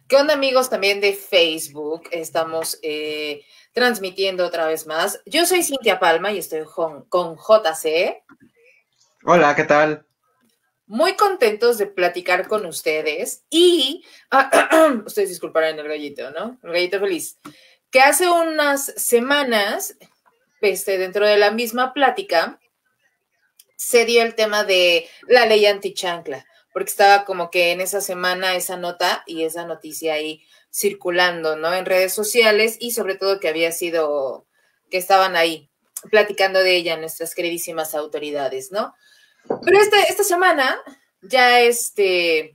¿Qué onda, amigos también de Facebook? Estamos transmitiendo otra vez más. Yo soy Cintia Palma y estoy con JC. Hola, ¿qué tal? Muy contentos de platicar con ustedes y ustedes disculparán el gallito, ¿no? El gallito feliz. Que hace unas semanas, dentro de la misma plática, se dio el tema de la ley antichancla, porque estaba como que en esa semana esa nota y esa noticia ahí circulando, ¿no? En redes sociales y sobre todo que había sido, que estaban ahí platicando de ella nuestras queridísimas autoridades, ¿no? Pero esta semana ya está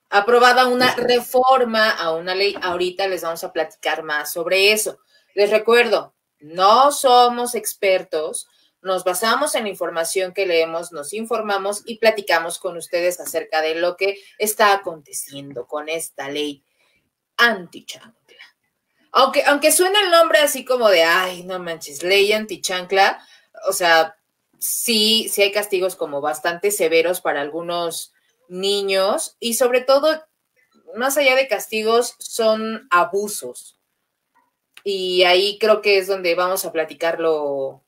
aprobada una reforma a una ley. Ahorita les vamos a platicar más sobre eso. Les recuerdo, no somos expertos, nos basamos en la información que leemos, nos informamos y platicamos con ustedes acerca de lo que está aconteciendo con esta ley antichancla. Aunque suena el nombre así como de, ay, no manches, ley antichancla, o sea, sí hay castigos como bastante severos para algunos niños y sobre todo, más allá de castigos, son abusos. Y ahí creo que es donde vamos a platicarlo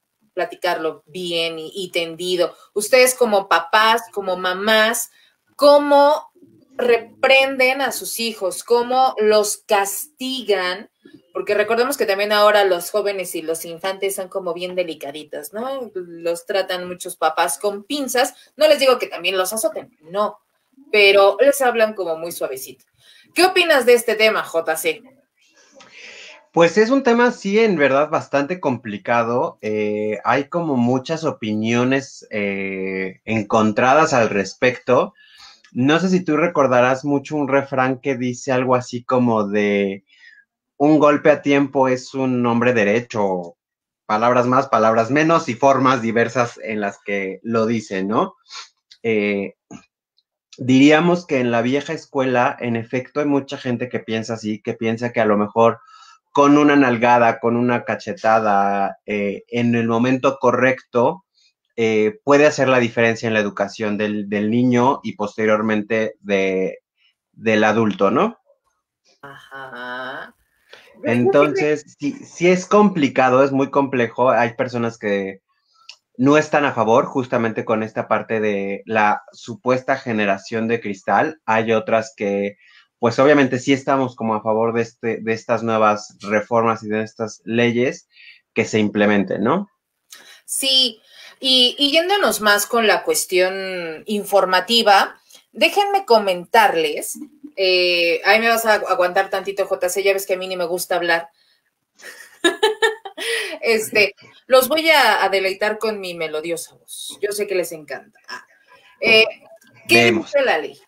bien y tendido. Ustedes como papás, como mamás, ¿cómo reprenden a sus hijos? ¿Cómo los castigan? Porque recordemos que también ahora los jóvenes y los infantes son como bien delicaditos, ¿no? Los tratan muchos papás con pinzas. No les digo que también los azoten, no, pero les hablan como muy suavecito. ¿Qué opinas de este tema, JC? Pues es un tema, sí, en verdad, bastante complicado. Hay como muchas opiniones encontradas al respecto. No sé si tú recordarás mucho un refrán que dice algo así como de un golpe a tiempo es un hombre derecho, palabras más, palabras menos y formas diversas en las que lo dicen, ¿no? Eh, Diríamos que en la vieja escuela, en efecto, hay mucha gente que piensa así, que piensa que a lo mejor con una nalgada, con una cachetada, en el momento correcto, puede hacer la diferencia en la educación del niño y posteriormente del adulto, ¿no? Ajá. Entonces, sí es complicado, es muy complejo. Hay personas que no están a favor justamente con esta parte de la supuesta generación de cristal. Hay otras que, pues obviamente sí estamos como a favor de estas nuevas reformas y de estas leyes que se implementen, ¿no? Sí, y yéndonos más con la cuestión informativa, déjenme comentarles, ahí me vas a aguantar tantito, JC, ya ves que a mí ni me gusta hablar, los voy a deleitar con mi melodiosa voz, yo sé que les encanta. Eh, ¿Qué Vemos. dice la ley?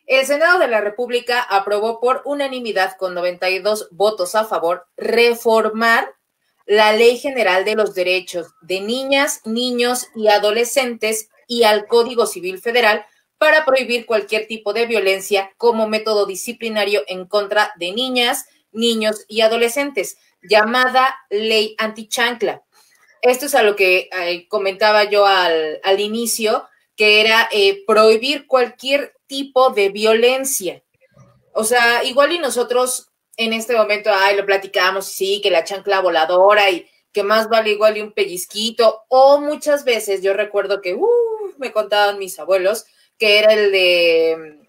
El Senado de la República aprobó por unanimidad con 92 votos a favor reformar la Ley General de los Derechos de Niñas, Niños y Adolescentes y al Código Civil Federal para prohibir cualquier tipo de violencia como método disciplinario en contra de niñas, niños y adolescentes, llamada Ley Antichancla. Esto es a lo que comentaba yo al inicio, que era prohibir cualquier tipo de violencia. O sea, igual y nosotros en este momento, lo platicamos, sí, que la chancla voladora y que más vale igual y un pellizquito, o muchas veces yo recuerdo que me contaban mis abuelos que era el de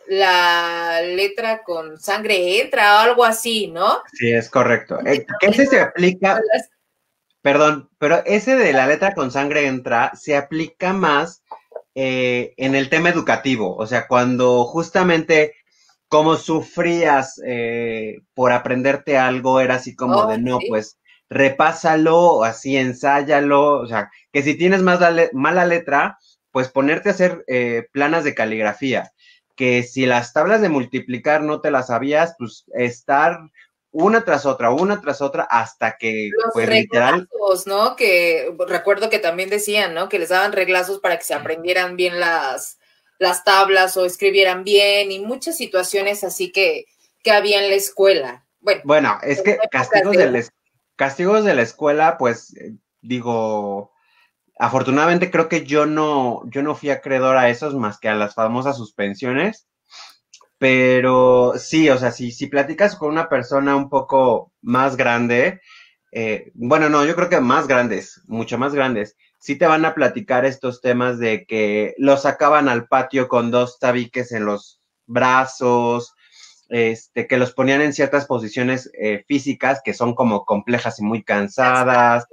la letra con sangre entra o algo así, ¿no? Sí, es correcto. Que ese se aplica, perdón, pero ese de la letra con sangre entra, se aplica más en el tema educativo. O sea, cuando justamente como sufrías por aprenderte algo, era así como de, Oh, no, sí. pues repásalo, así ensáyalo, o sea, que si tienes más mala letra, pues ponerte a hacer planas de caligrafía, que si las tablas de multiplicar no te las sabías, pues estar una tras otra, hasta que, Los pues literal, reglazos, ¿no? Que recuerdo que también decían, ¿no? Que les daban reglazos para que se aprendieran bien las tablas o escribieran bien y muchas situaciones así que había en la escuela. Bueno, bueno, es en que épocas de... castigos de la escuela, pues digo, afortunadamente creo que yo no fui acreedor a esos más que a las famosas suspensiones, Pero sí, o sea, si platicas con una persona un poco más grande, bueno, no, yo creo que más grandes, mucho más grandes, sí te van a platicar estos temas de que los sacaban al patio con dos tabiques en los brazos, que los ponían en ciertas posiciones físicas que son como complejas y muy cansadas,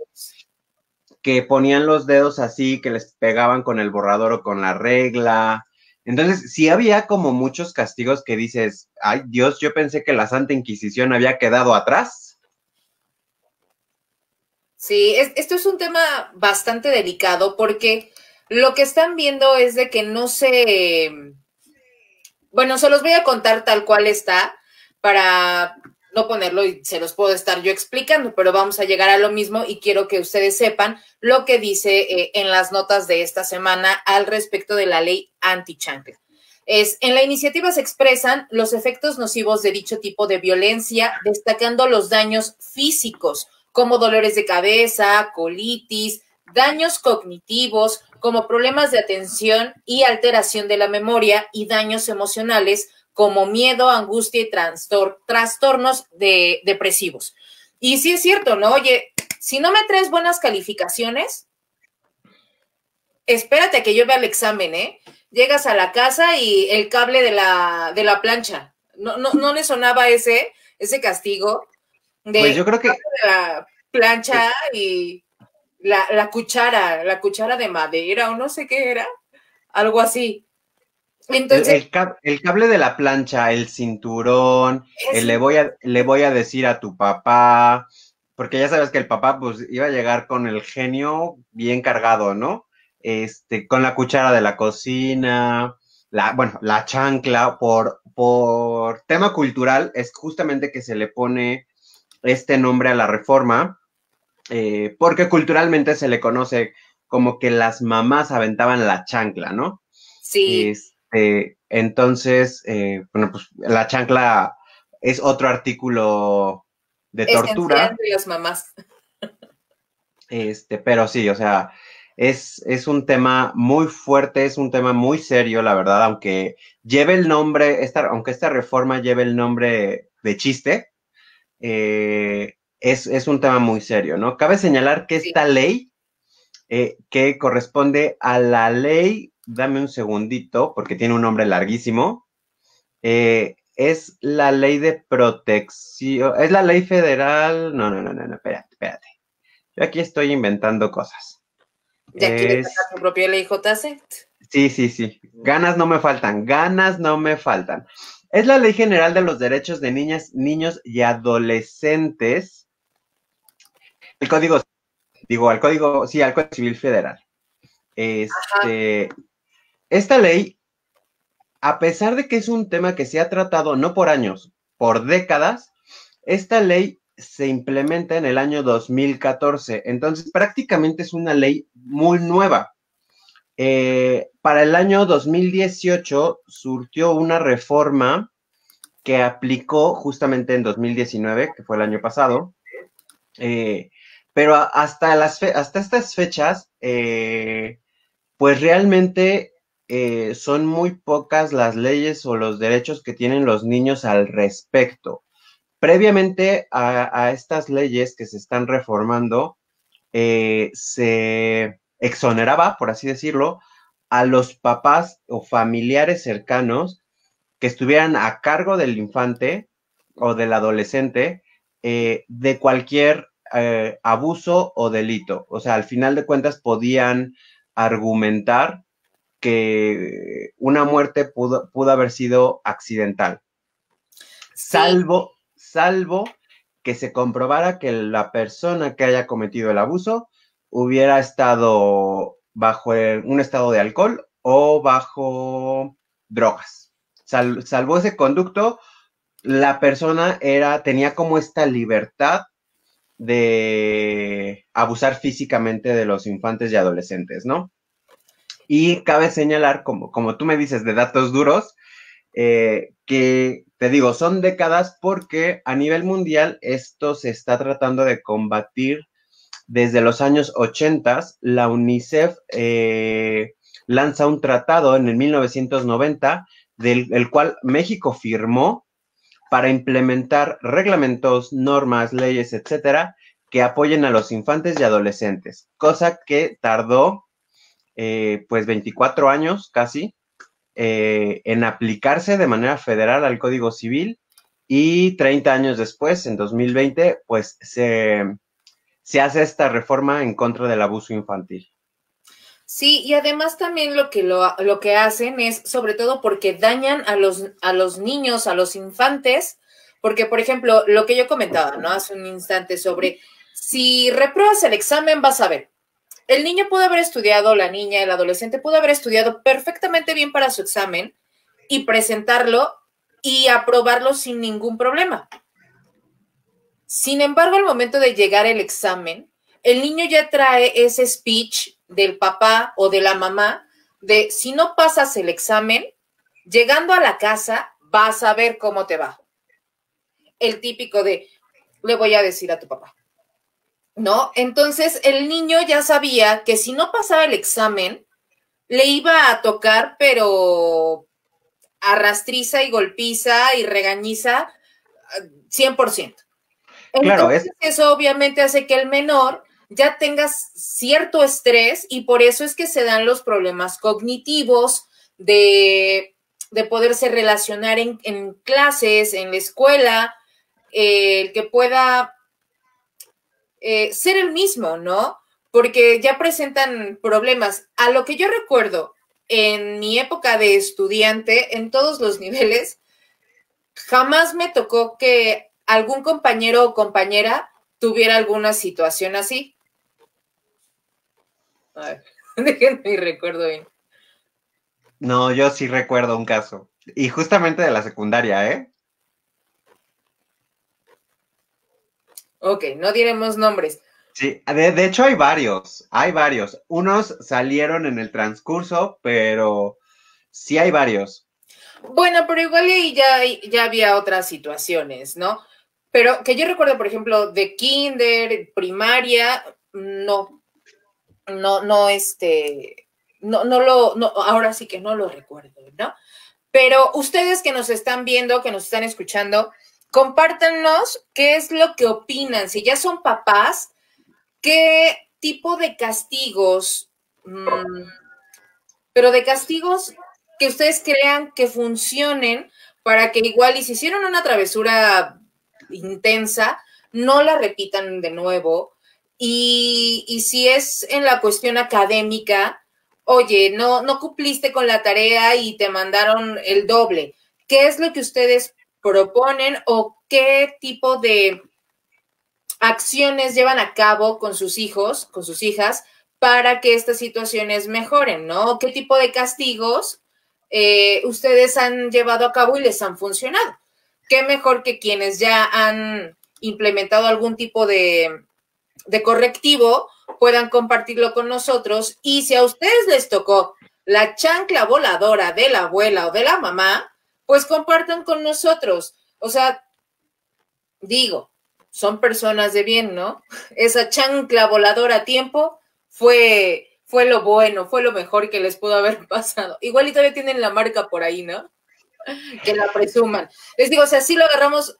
que ponían los dedos así, que les pegaban con el borrador o con la regla. Entonces, sí había como muchos castigos que dices, ay Dios, yo pensé que la Santa Inquisición había quedado atrás. Sí, esto es un tema bastante delicado porque lo que están viendo es de que no se, bueno, se los voy a contar tal cual está para no ponerlo y se los puedo estar yo explicando, pero vamos a llegar a lo mismo y quiero que ustedes sepan lo que dice en las notas de esta semana al respecto de la ley anti-chancla. En la iniciativa se expresan los efectos nocivos de dicho tipo de violencia, destacando los daños físicos, como dolores de cabeza, colitis, daños cognitivos, como problemas de atención y alteración de la memoria, y daños emocionales, como miedo, angustia y trastornos depresivos. Y sí es cierto, ¿no? Oye, si no me traes buenas calificaciones, espérate a que yo vea el examen, ¿eh? Llegas a la casa y el cable de la plancha. ¿No le sonaba ese castigo Pues yo de creo que la plancha y la cuchara de madera o no sé qué era? Algo así. Entonces, el cable de la plancha, el cinturón, es, le voy a decir a tu papá, porque ya sabes que el papá pues iba a llegar con el genio bien cargado, ¿no? Con la cuchara de la cocina, bueno, la chancla, por tema cultural, es justamente que se le pone este nombre a la reforma, porque culturalmente se le conoce como que las mamás aventaban la chancla, ¿no? sí, Entonces, bueno, pues la chancla es otro artículo de esencial tortura, de las mamás. pero sí, o sea, es un tema muy fuerte, es un tema muy serio, la verdad, aunque lleve el nombre, aunque esta reforma lleve el nombre de chiste, es un tema muy serio, ¿no? Cabe señalar que Sí. esta ley que corresponde a la ley, dame un segundito, porque tiene un nombre larguísimo, es la ley de protección, es la ley federal, no, espérate, espérate. Yo aquí estoy inventando cosas. ¿Ya quieres sacar Es, tu propia ley JC? sí, ganas no me faltan, ganas no me faltan. Es la Ley General de los Derechos de Niñas, Niños y Adolescentes, el código, sí, al Código Civil Federal. Ajá. Este, esta ley, a pesar de que es un tema que se ha tratado no por años, por décadas, esta ley se implementa en el año 2014, entonces prácticamente es una ley muy nueva. Para el año 2018 surtió una reforma que aplicó justamente en 2019, que fue el año pasado, eh, pero hasta estas fechas, pues realmente son muy pocas las leyes o los derechos que tienen los niños al respecto. Previamente a estas leyes que se están reformando, se exoneraba, por así decirlo, a los papás o familiares cercanos que estuvieran a cargo del infante o del adolescente de cualquier abuso o delito. O sea, al final de cuentas podían argumentar que una muerte pudo haber sido accidental, Sí, salvo que se comprobara que la persona que haya cometido el abuso hubiera estado bajo un estado de alcohol o bajo drogas. Salvo ese conducto, la persona tenía como esta libertad de abusar físicamente de los infantes y adolescentes, ¿no? Y cabe señalar, como tú me dices, de datos duros, que te digo, son décadas porque a nivel mundial esto se está tratando de combatir desde los años 80. La UNICEF lanza un tratado en el 1990 del el cual México firmó para implementar reglamentos, normas, leyes, etcétera, que apoyen a los infantes y adolescentes, cosa que tardó pues 24 años casi en aplicarse de manera federal al Código Civil y 30 años después, en 2020, pues se hace esta reforma en contra del abuso infantil. Sí, y además también lo que hacen es, sobre todo porque dañan a los niños, a los infantes, porque, por ejemplo, lo que yo comentaba, ¿no? Hace un instante sobre, si repruebas el examen, vas a ver. El niño pudo haber estudiado, la niña, el adolescente pudo haber estudiado perfectamente bien para su examen y presentarlo y aprobarlo sin ningún problema. Sin embargo, al momento de llegar el examen, el niño ya trae ese speech del papá o de la mamá de si no pasas el examen, llegando a la casa vas a ver cómo te va. El típico de le voy a decir a tu papá, ¿no? Entonces el niño ya sabía que si no pasaba el examen, le iba a tocar, pero arrastriza y golpiza y regañiza 100%. Claro, Entonces, eso obviamente hace que el menor ya tenga cierto estrés y por eso es que se dan los problemas cognitivos de poderse relacionar en clases, en la escuela, el que pueda ser el mismo, ¿no? Porque ya presentan problemas. A lo que yo recuerdo, en mi época de estudiante, en todos los niveles, jamás me tocó que algún compañero o compañera tuviera alguna situación así. A ver, déjenme recuerdo bien. no, yo sí recuerdo un caso, y justamente de la secundaria, ¿eh? Ok, no diremos nombres. Sí, de hecho hay varios, hay varios. Unos salieron en el transcurso, pero sí hay varios. Bueno, pero igual ahí ya había otras situaciones, ¿no? Pero que yo recuerdo, por ejemplo, de kinder, primaria, no, no, ahora sí que no lo recuerdo, ¿no? Pero ustedes que nos están viendo, que nos están escuchando, compártanos qué es lo que opinan. Si ya son papás, ¿qué tipo de castigos, pero de castigos que ustedes crean que funcionen para que igual y si hicieron una travesura intensa, no la repitan de nuevo? Y si es en la cuestión académica, oye, no cumpliste con la tarea y te mandaron el doble. ¿Qué es lo que ustedes proponen o qué tipo de acciones llevan a cabo con sus hijos, con sus hijas, para que estas situaciones mejoren, ¿no? ¿Qué tipo de castigos ustedes han llevado a cabo y les han funcionado? ¿Qué mejor que quienes ya han implementado algún tipo de correctivo puedan compartirlo con nosotros? Y si a ustedes les tocó la chancla voladora de la abuela o de la mamá, pues compartan con nosotros. O sea, digo, son personas de bien, ¿no? Esa chancla voladora a tiempo fue lo bueno, fue lo mejor que les pudo haber pasado. Igual y todavía tienen la marca por ahí, ¿no? Que la presuman. Les digo, o sea, sí lo agarramos,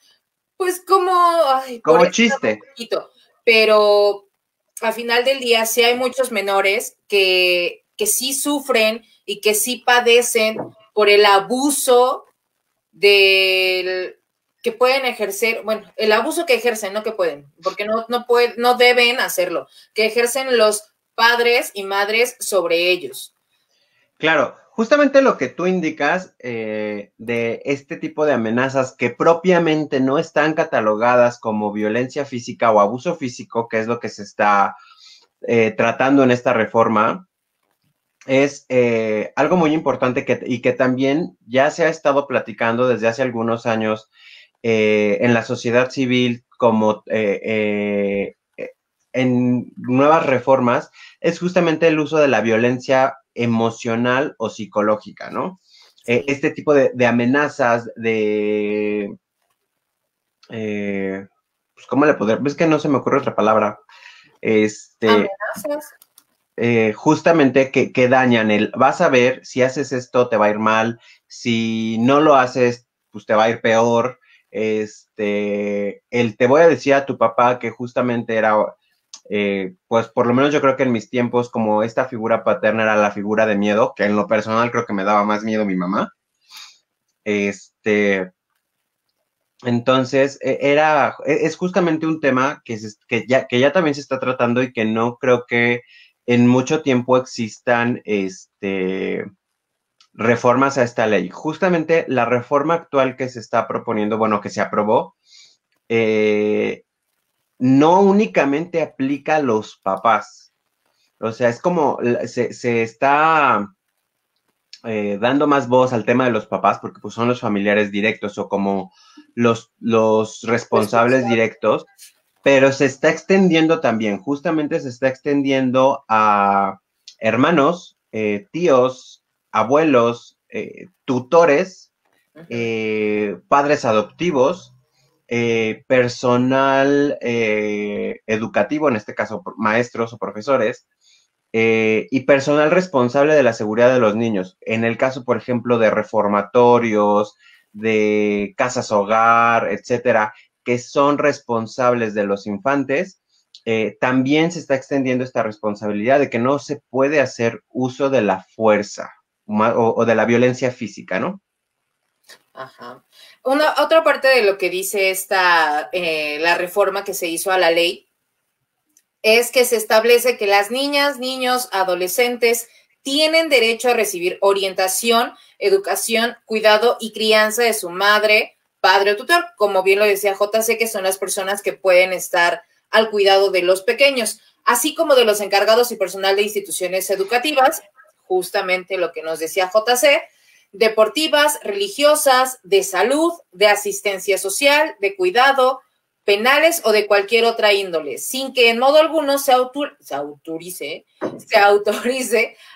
pues como, ay, por Como eso un chiste. poquito, pero al final del día sí hay muchos menores que sí sufren y que sí padecen por el abuso del que pueden ejercer, bueno, el abuso que ejercen, no que pueden, porque no deben hacerlo, que ejercen los padres y madres sobre ellos. Claro, justamente lo que tú indicas de este tipo de amenazas que propiamente no están catalogadas como violencia física o abuso físico, que es lo que se está tratando en esta reforma, es algo muy importante y que también ya se ha estado platicando desde hace algunos años en la sociedad civil como en nuevas reformas, es justamente el uso de la violencia emocional o psicológica, ¿no? Sí. Este tipo de amenazas, pues, ¿cómo le podría? Es que no se me ocurre otra palabra. Amenazas. justamente que dañan vas a ver, si haces esto te va a ir mal, si no lo haces, pues te va a ir peor. Te voy a decir a tu papá que justamente era, pues por lo menos yo creo que en mis tiempos, como esta figura paterna era la figura de miedo, que en lo personal creo que me daba más miedo mi mamá. Entonces, es justamente un tema que ya también se está tratando y que no creo que en mucho tiempo existan reformas a esta ley. Justamente la reforma actual que se está proponiendo, bueno, que se aprobó, eh, no únicamente aplica a los papás. O sea, es como se está dando más voz al tema de los papás, porque pues son los familiares directos o como los responsables Responsable. directos, pero se está extendiendo también, justamente se está extendiendo a hermanos, tíos, abuelos, tutores, Ujú. padres adoptivos, personal educativo, en este caso maestros o profesores, y personal responsable de la seguridad de los niños. En el caso, por ejemplo, de reformatorios, de casas hogar, etcétera, que son responsables de los infantes, también se está extendiendo esta responsabilidad de que no se puede hacer uso de la fuerza o de la violencia física, ¿no? Ajá. Otra parte de lo que dice la reforma que se hizo a la ley es que se establece que las niñas, niños, adolescentes tienen derecho a recibir orientación, educación, cuidado y crianza de su madre, padre o tutor, como bien lo decía JC, que son las personas que pueden estar al cuidado de los pequeños, así como de los encargados y personal de instituciones educativas, justamente lo que nos decía JC, deportivas, religiosas, de salud, de asistencia social, de cuidado, penales o de cualquier otra índole, sin que en modo alguno autorice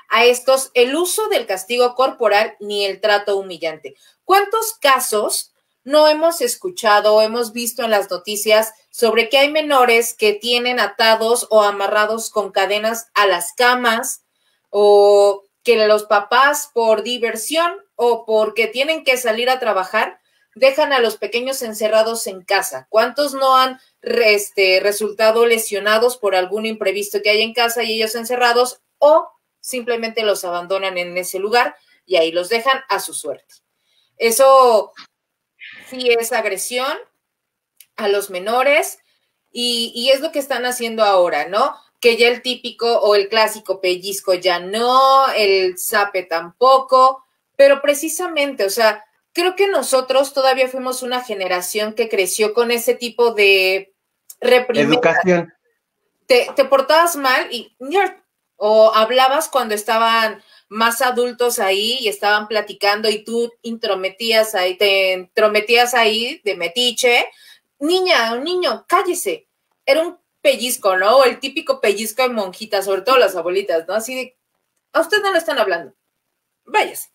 a estos el uso del castigo corporal ni el trato humillante. ¿Cuántos casos no hemos escuchado o hemos visto en las noticias sobre que hay menores que tienen atados o amarrados con cadenas a las camas, o que los papás por diversión o porque tienen que salir a trabajar dejan a los pequeños encerrados en casa? ¿Cuántos no han resultado lesionados por algún imprevisto que hay en casa y ellos encerrados, o simplemente los abandonan en ese lugar y ahí los dejan a su suerte? Eso sí es agresión a los menores, y es lo que están haciendo ahora, ¿no? Que ya el típico o el clásico pellizco ya no, el zape tampoco, pero precisamente, o sea, creo que nosotros todavía fuimos una generación que creció con ese tipo de reprimenda. Educación. Te portabas mal o hablabas cuando estaban más adultos ahí y estaban platicando y tú te intrometías ahí de metiche. Niña, un niño, cállese. Era un pellizco, ¿no? O el típico pellizco de monjita, sobre todo las abuelitas, ¿no? Así de, a usted no le están hablando, váyase.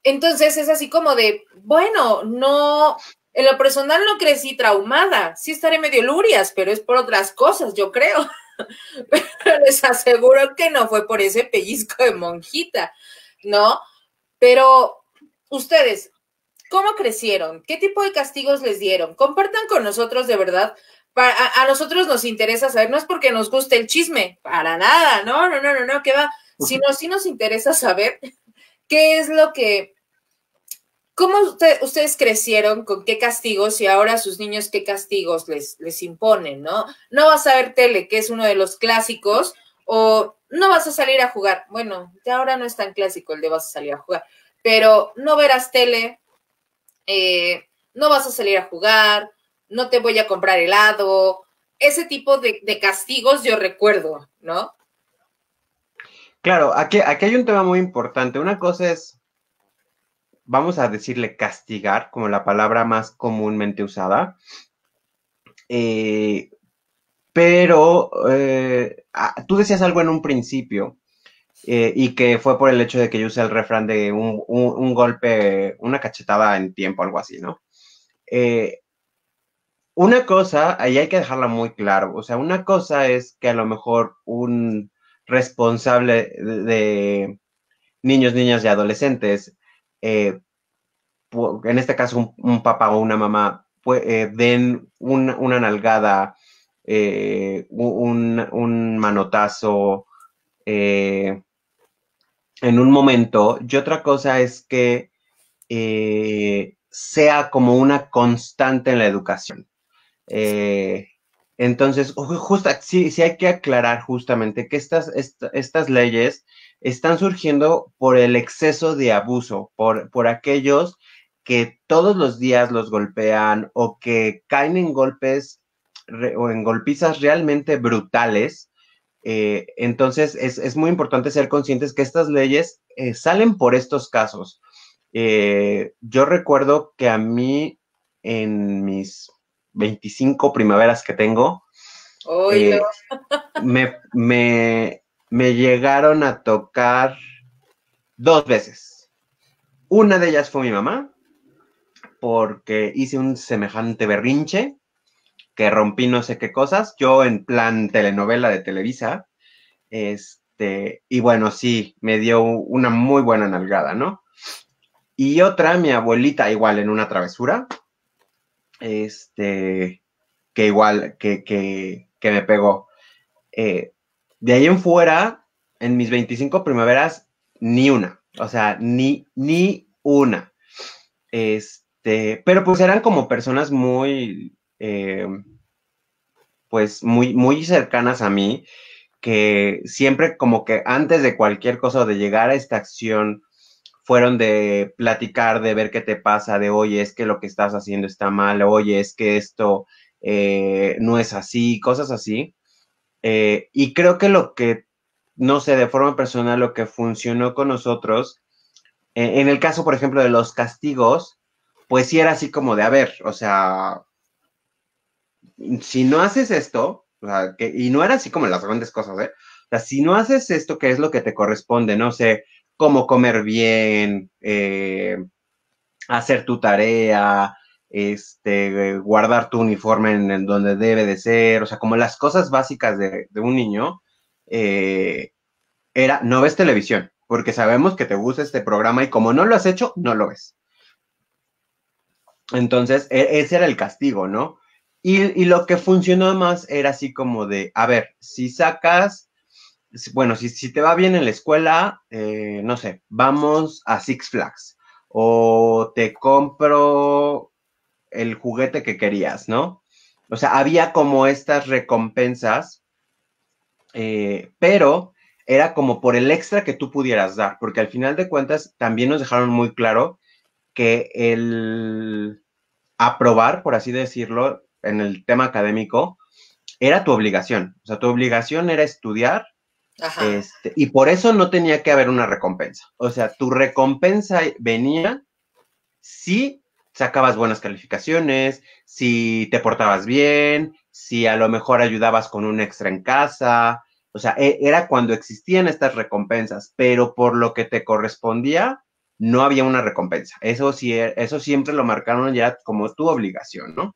Entonces es así como de, bueno, no, en lo personal no crecí traumada, sí estaré medio lurias, pero es por otras cosas, yo creo. Pero les aseguro que no fue por ese pellizco de monjita, ¿no? Pero ustedes, ¿cómo crecieron? ¿Qué tipo de castigos les dieron? Compartan con nosotros, de verdad. A nosotros nos interesa saber, no es porque nos guste el chisme, para nada, no, ¿qué va? Sino sí nos interesa saber qué es lo que, cómo ustedes crecieron, con qué castigos, y ahora a sus niños qué castigos les imponen, ¿no? No vas a ver tele, que es uno de los clásicos, o no vas a salir a jugar. Bueno, ya ahora no es tan clásico el de vas a salir a jugar, pero no verás tele, no vas a salir a jugar, no te voy a comprar helado, ese tipo de castigos yo recuerdo, ¿no? Claro, aquí hay un tema muy importante. Una cosa es, vamos a decirle castigar, como la palabra más comúnmente usada, eh, pero tú decías algo en un principio, y que fue por el hecho de que yo usé el refrán de un golpe, una cachetada en tiempo, algo así, ¿no? Eh, una cosa, ahí hay que dejarla muy claro, o sea, una cosa es que a lo mejor responsable de niños, niñas y adolescentes, en este caso un papá o una mamá, den una nalgada, un manotazo en un momento, y otra cosa es que sea como una constante en la educación. Eh, entonces, justo, sí, sí hay que aclarar justamente que estas leyes están surgiendo por el exceso de abuso, por aquellos que todos los días los golpean o que caen en golpes o en golpizas realmente brutales. Entonces, es muy importante ser conscientes que estas leyes salen por estos casos. Yo recuerdo que a mí, en mis 25 primaveras que tengo, Oilo. eh, me llegaron a tocar 2 veces. Una de ellas fue mi mamá, porque hice un semejante berrinche que rompí no sé qué cosas, yo en plan telenovela de Televisa, y bueno, sí, me dio una muy buena nalgada, ¿no? Y otra, mi abuelita, igual en una travesura, que igual, que me pegó. De ahí en fuera, en mis 25 primaveras, ni una. O sea, ni una. Pero pues eran como personas muy, pues muy cercanas a mí, que siempre como que antes de cualquier cosa o de llegar a esta acción, fueron de platicar, de ver qué te pasa, de oye, es que lo que estás haciendo está mal, oye, es que esto no es así, cosas así. Y creo que lo que, no sé, de forma personal, lo que funcionó con nosotros, en el caso, por ejemplo, de los castigos, pues sí era así como de, a ver, o sea, si no haces esto, o sea, y no era así como las grandes cosas, ¿eh? O sea, si no haces esto, ¿qué es lo que te corresponde? No sé, cómo comer bien, hacer tu tarea, guardar tu uniforme en donde debe de ser, o sea, como las cosas básicas de un niño, eh, no ves televisión, porque sabemos que te gusta este programa y como no lo has hecho, no lo ves. Entonces, ese era el castigo, ¿no? Y lo que funcionó más era así como de, a ver, si sacas, bueno, si te va bien en la escuela, no sé, vamos a Six Flags o te compro el juguete que querías, ¿no? O sea, había como estas recompensas, pero era como por el extra que tú pudieras dar, porque al final de cuentas también nos dejaron muy claro que el aprobar, por así decirlo, en el tema académico, era tu obligación. O sea, tu obligación era estudiar, Ajá. y por eso no tenía que haber una recompensa. O sea, tu recompensa venía si sacabas buenas calificaciones, si te portabas bien, si a lo mejor ayudabas con un extra en casa. O sea, era cuando existían estas recompensas, pero por lo que te correspondía, no había una recompensa. Eso sí, eso siempre lo marcaron ya como tu obligación, ¿no?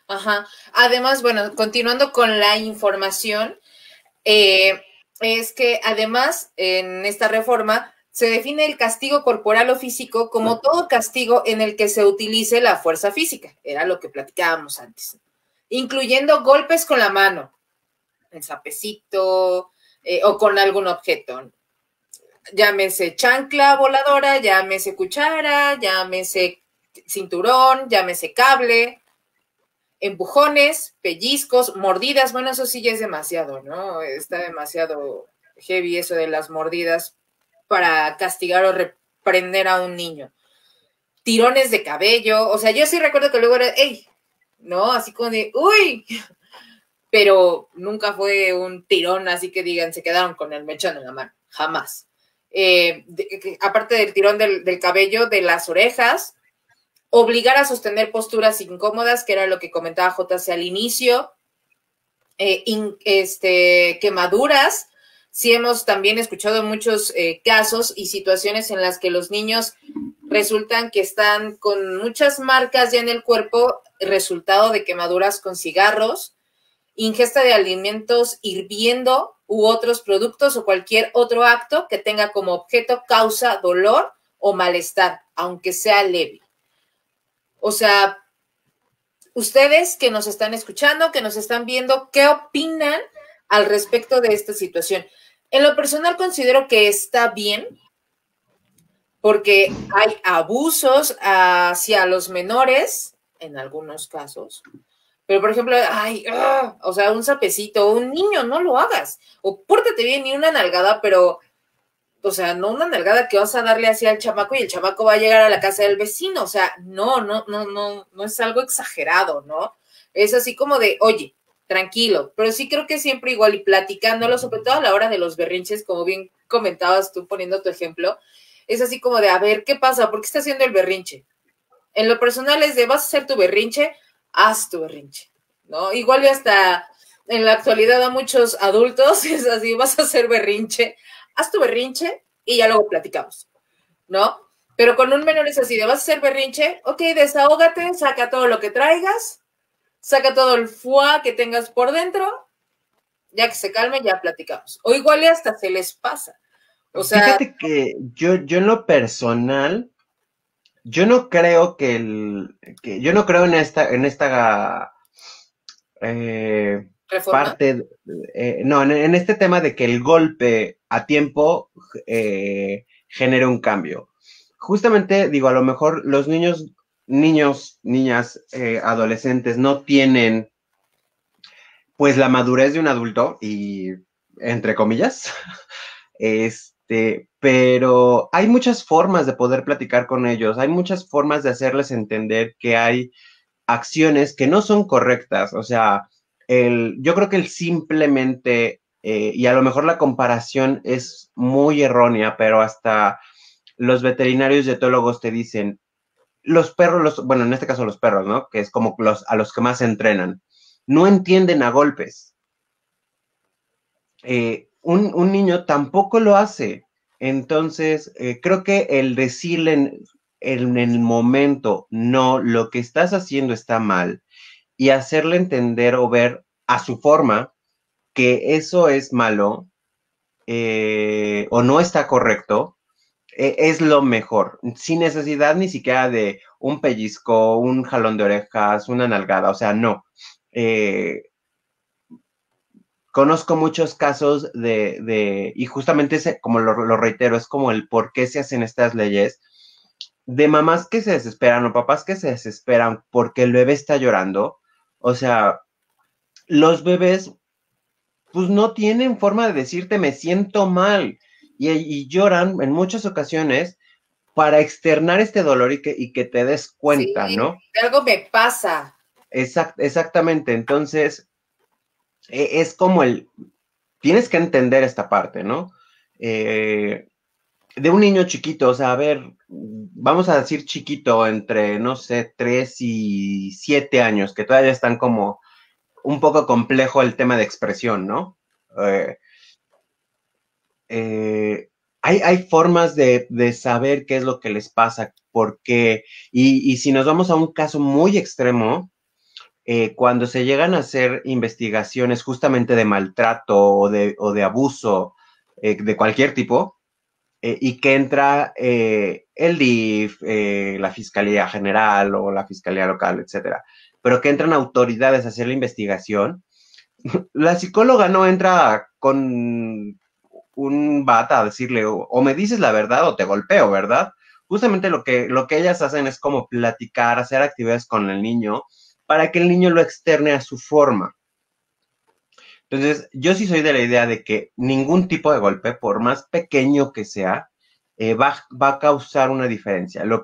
Ajá. Además, bueno, continuando con la información, eh, es que además en esta reforma se define el castigo corporal o físico como todo castigo en el que se utilice la fuerza física, era lo que platicábamos antes, incluyendo golpes con la mano, el zapecito o con algún objeto, llámese chancla voladora, llámese cuchara, llámese cinturón, llámese cable, empujones, pellizcos, mordidas, bueno, eso sí ya es demasiado, ¿no? Está demasiado heavy eso de las mordidas para castigar o reprender a un niño. Tirones de cabello, o sea, yo sí recuerdo que luego era, ¡ey! ¿No? Así como de, ¡uy! Pero nunca fue un tirón, así que digan, se quedaron con el mechón en la mano, jamás. Aparte del tirón del cabello, de las orejas, obligar a sostener posturas incómodas, que era lo que comentaba JC al inicio, quemaduras. Sí hemos también escuchado muchos casos y situaciones en las que los niños resultan que están con muchas marcas ya en el cuerpo, resultado de quemaduras con cigarros, ingesta de alimentos hirviendo u otros productos o cualquier otro acto que tenga como objeto causa dolor o malestar, aunque sea leve. O sea, ustedes que nos están escuchando, que nos están viendo, ¿qué opinan al respecto de esta situación? En lo personal considero que está bien porque hay abusos hacia los menores, en algunos casos, pero por ejemplo, o sea, un sapecito, un niño, no lo hagas, o pórtate bien y una nalgada, pero, o sea, no una nalgada que vas a darle así al chamaco y el chamaco va a llegar a la casa del vecino, o sea, no es algo exagerado, ¿no? Es así como de, oye, tranquilo, pero sí creo que siempre igual y platicándolo, sobre todo a la hora de los berrinches, como bien comentabas tú poniendo tu ejemplo, es así como de, a ver, ¿qué pasa? ¿Por qué está haciendo el berrinche? En lo personal es de, vas a hacer tu berrinche, haz tu berrinche, ¿no? Igual y hasta en la actualidad a muchos adultos es así, vas a hacer berrinche, haz tu berrinche y ya luego platicamos, ¿no? Pero con un menor es así, de vas a hacer berrinche, ok, desahógate, saca todo lo que traigas, saca todo el fuá que tengas por dentro, ya que se calme, ya platicamos. O igual y hasta se les pasa. O sea, Fíjate que yo en lo personal, yo no creo yo no creo en esta reforma. parte, no, en este tema de que el golpe a tiempo genere un cambio. Justamente, digo, a lo mejor los niñas, adolescentes no tienen pues la madurez de un adulto y entre comillas, pero hay muchas formas de poder platicar con ellos, hay muchas formas de hacerles entender que hay acciones que no son correctas, o sea, yo creo que el simplemente, y a lo mejor la comparación es muy errónea, pero hasta los veterinarios y etólogos te dicen, los perros, bueno, en este caso los perros, ¿no? Que es como a los que más se entrenan, no entienden a golpes. Un niño tampoco lo hace. Entonces, creo que el decirle en el momento, no, lo que estás haciendo está mal, y hacerle entender o ver a su forma que eso es malo o no está correcto, es lo mejor, sin necesidad ni siquiera de un pellizco, un jalón de orejas, una nalgada, o sea, no. Eh, Conozco muchos casos y justamente ese, como lo reitero, es como el por qué se hacen estas leyes, de mamás que se desesperan o papás que se desesperan porque el bebé está llorando. O sea, los bebés pues no tienen forma de decirte me siento mal y lloran en muchas ocasiones para externar este dolor y que te des Sí, cuenta, ¿no? algo me pasa. Exactamente, entonces es como tienes que entender esta parte, ¿no? De un niño chiquito, o sea, a ver, vamos a decir chiquito, entre, no sé, 3 y 7 años, que todavía están como un poco complejo el tema de expresión, ¿no? Eh, hay formas de saber qué es lo que les pasa, por qué, y si nos vamos a un caso muy extremo, cuando se llegan a hacer investigaciones justamente de maltrato o de abuso de cualquier tipo, y que entra el DIF, la Fiscalía General o la Fiscalía Local, etcétera, pero que entran autoridades a hacer la investigación, la psicóloga no entra con un bata a decirle o me dices la verdad o te golpeo, ¿verdad? Justamente lo que ellas hacen es como platicar, hacer actividades con el niño para que el niño lo externe a su forma. Entonces, yo sí soy de la idea de que ningún tipo de golpe, por más pequeño que sea, va a causar una diferencia. Lo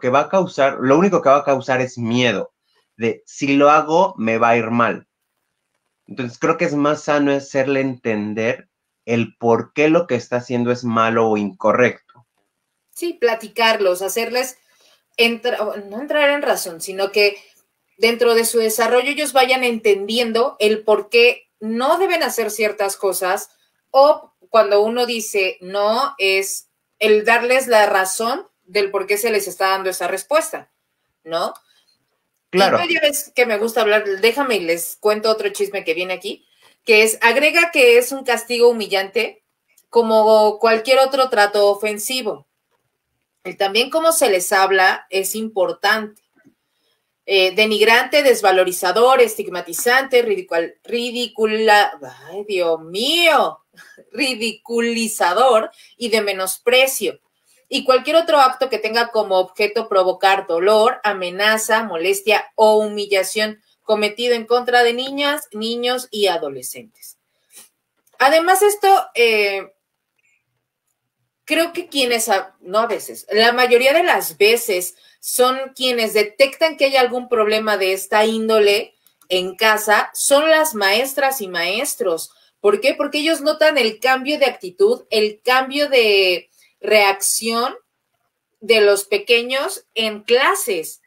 único que va a causar es miedo de si lo hago, me va a ir mal. Entonces, creo que es más sano hacerle entender el por qué lo que está haciendo es malo o incorrecto. Sí, platicarlos, hacerles no entrar en razón, sino que dentro de su desarrollo ellos vayan entendiendo el por qué no deben hacer ciertas cosas o cuando uno dice no es el darles la razón del por qué se les está dando esa respuesta, ¿no? Y yo Claro. ya ves que me gusta hablar, déjame y les cuento otro chisme que viene aquí. que es, agrega que es un castigo humillante como cualquier otro trato ofensivo. El también cómo se les habla es importante. Denigrante, desvalorizador, estigmatizante, ay, Dios mío, ridiculizador y de menosprecio. Y cualquier otro acto que tenga como objeto provocar dolor, amenaza, molestia o humillación cometido en contra de niñas, niños y adolescentes. Además, esto, creo que quienes, no a veces, la mayoría de las veces son quienes detectan que hay algún problema de esta índole en casa, son las maestras y maestros. ¿Por qué? Porque ellos notan el cambio de actitud, el cambio de reacción de los pequeños en clases.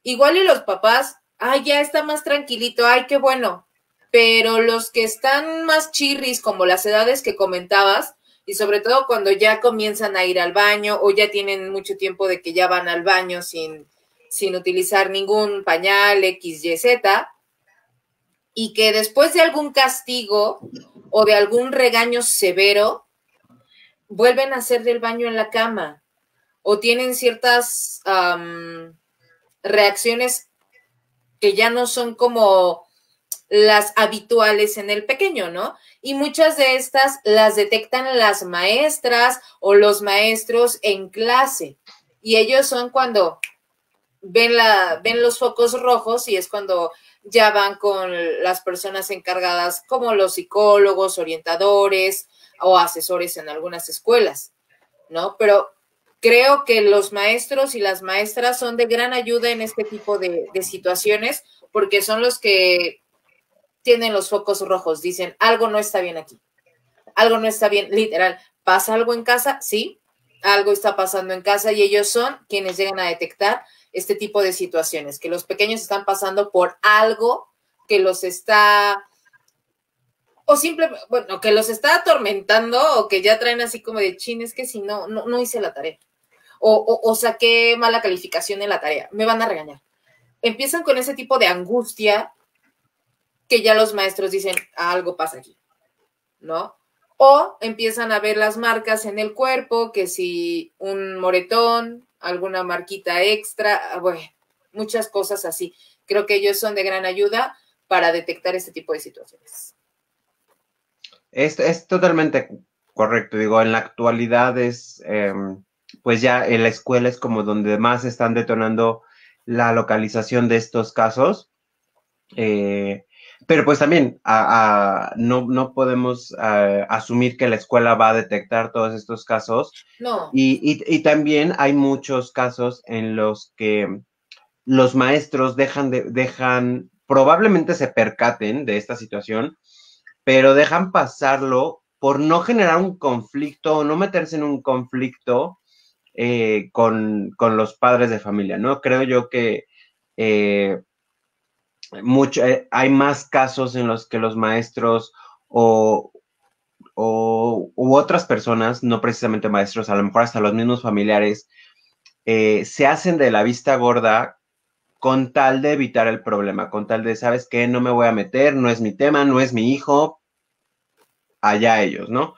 Igual y los papás, ay, ya está más tranquilito, ay, qué bueno. Pero los que están más chirris, como las edades que comentabas, y sobre todo cuando ya comienzan a ir al baño o ya tienen mucho tiempo de que ya van al baño sin utilizar ningún pañal X, Y, Z, y que después de algún castigo o de algún regaño severo, vuelven a hacer del baño en la cama o tienen ciertas reacciones que ya no son como las habituales en el pequeño, ¿no? Y muchas de estas las detectan las maestras o los maestros en clase. Y ellos son cuando ven los focos rojos y es cuando ya van con las personas encargadas como los psicólogos, orientadores o asesores en algunas escuelas, ¿no? Pero creo que los maestros y las maestras son de gran ayuda en este tipo de situaciones porque son los que tienen los focos rojos, dicen, algo no está bien aquí, algo no está bien, literal, ¿pasa algo en casa? Sí, algo está pasando en casa y ellos son quienes llegan a detectar este tipo de situaciones, que los pequeños están pasando por algo que los está, o simplemente, bueno, que los está atormentando o que ya traen así como de chin, es que si no hice la tarea o saqué mala calificación en la tarea, me van a regañar. Empiezan con ese tipo de angustia que ya los maestros dicen, algo pasa aquí, ¿no? O empiezan a ver las marcas en el cuerpo, que si un moretón, alguna marquita extra, bueno, muchas cosas así. Creo que ellos son de gran ayuda para detectar este tipo de situaciones. Es totalmente correcto. Digo, en la actualidad es, pues ya en la escuela es como donde más están detonando la localización de estos casos. Pero pues también no podemos asumir que la escuela va a detectar todos estos casos. No. Y también hay muchos casos en los que los maestros dejan, probablemente se percaten de esta situación, pero dejan pasarlo por no generar un conflicto o no meterse en un conflicto con los padres de familia, ¿no? Creo yo que hay más casos en los que los maestros o, u otras personas, no precisamente maestros, a lo mejor hasta los mismos familiares, se hacen de la vista gorda con tal de evitar el problema, con tal de, ¿sabes qué? No me voy a meter, no es mi tema, no es mi hijo, allá ellos, ¿no?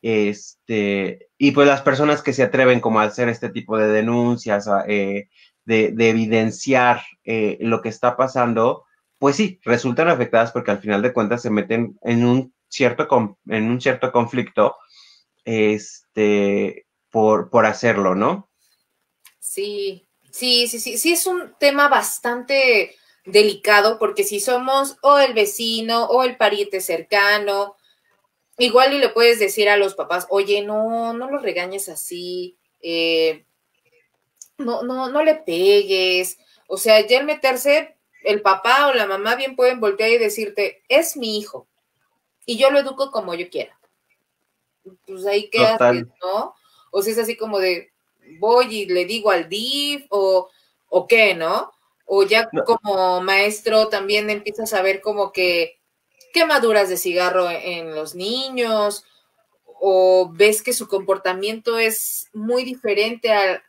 Y pues las personas que se atreven como a hacer este tipo de denuncias, de evidenciar lo que está pasando, pues sí, resultan afectadas porque al final de cuentas se meten en un cierto conflicto, por hacerlo, ¿no? Sí, sí, es un tema bastante delicado porque si somos o el vecino o el pariente cercano, igual y le puedes decir a los papás, oye, no los regañes así, no le pegues. O sea, ya al meterse, el papá o la mamá bien pueden voltear y decirte, es mi hijo, y yo lo educo como yo quiera. Pues ahí qué haces, Total. ¿no? O si es así como de, voy y le digo al DIF, o qué, ¿no? O ya No, como maestro también empiezas a ver como que quemaduras de cigarro en los niños, o ves que su comportamiento es muy diferente al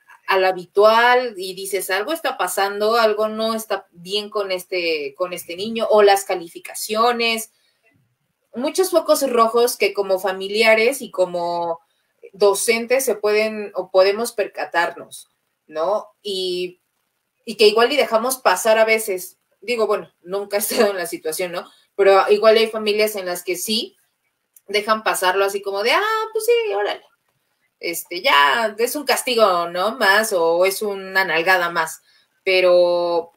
habitual y dices, algo está pasando, algo no está bien con este niño, o las calificaciones. muchos focos rojos que como familiares y como docentes se pueden o podemos percatarnos, ¿no? Y que igual y dejamos pasar a veces, digo, bueno, nunca he estado en la situación, ¿no? Pero igual hay familias en las que sí dejan pasarlo así como de, pues sí, órale. Ya es un castigo, ¿no? Más o es una nalgada más. Pero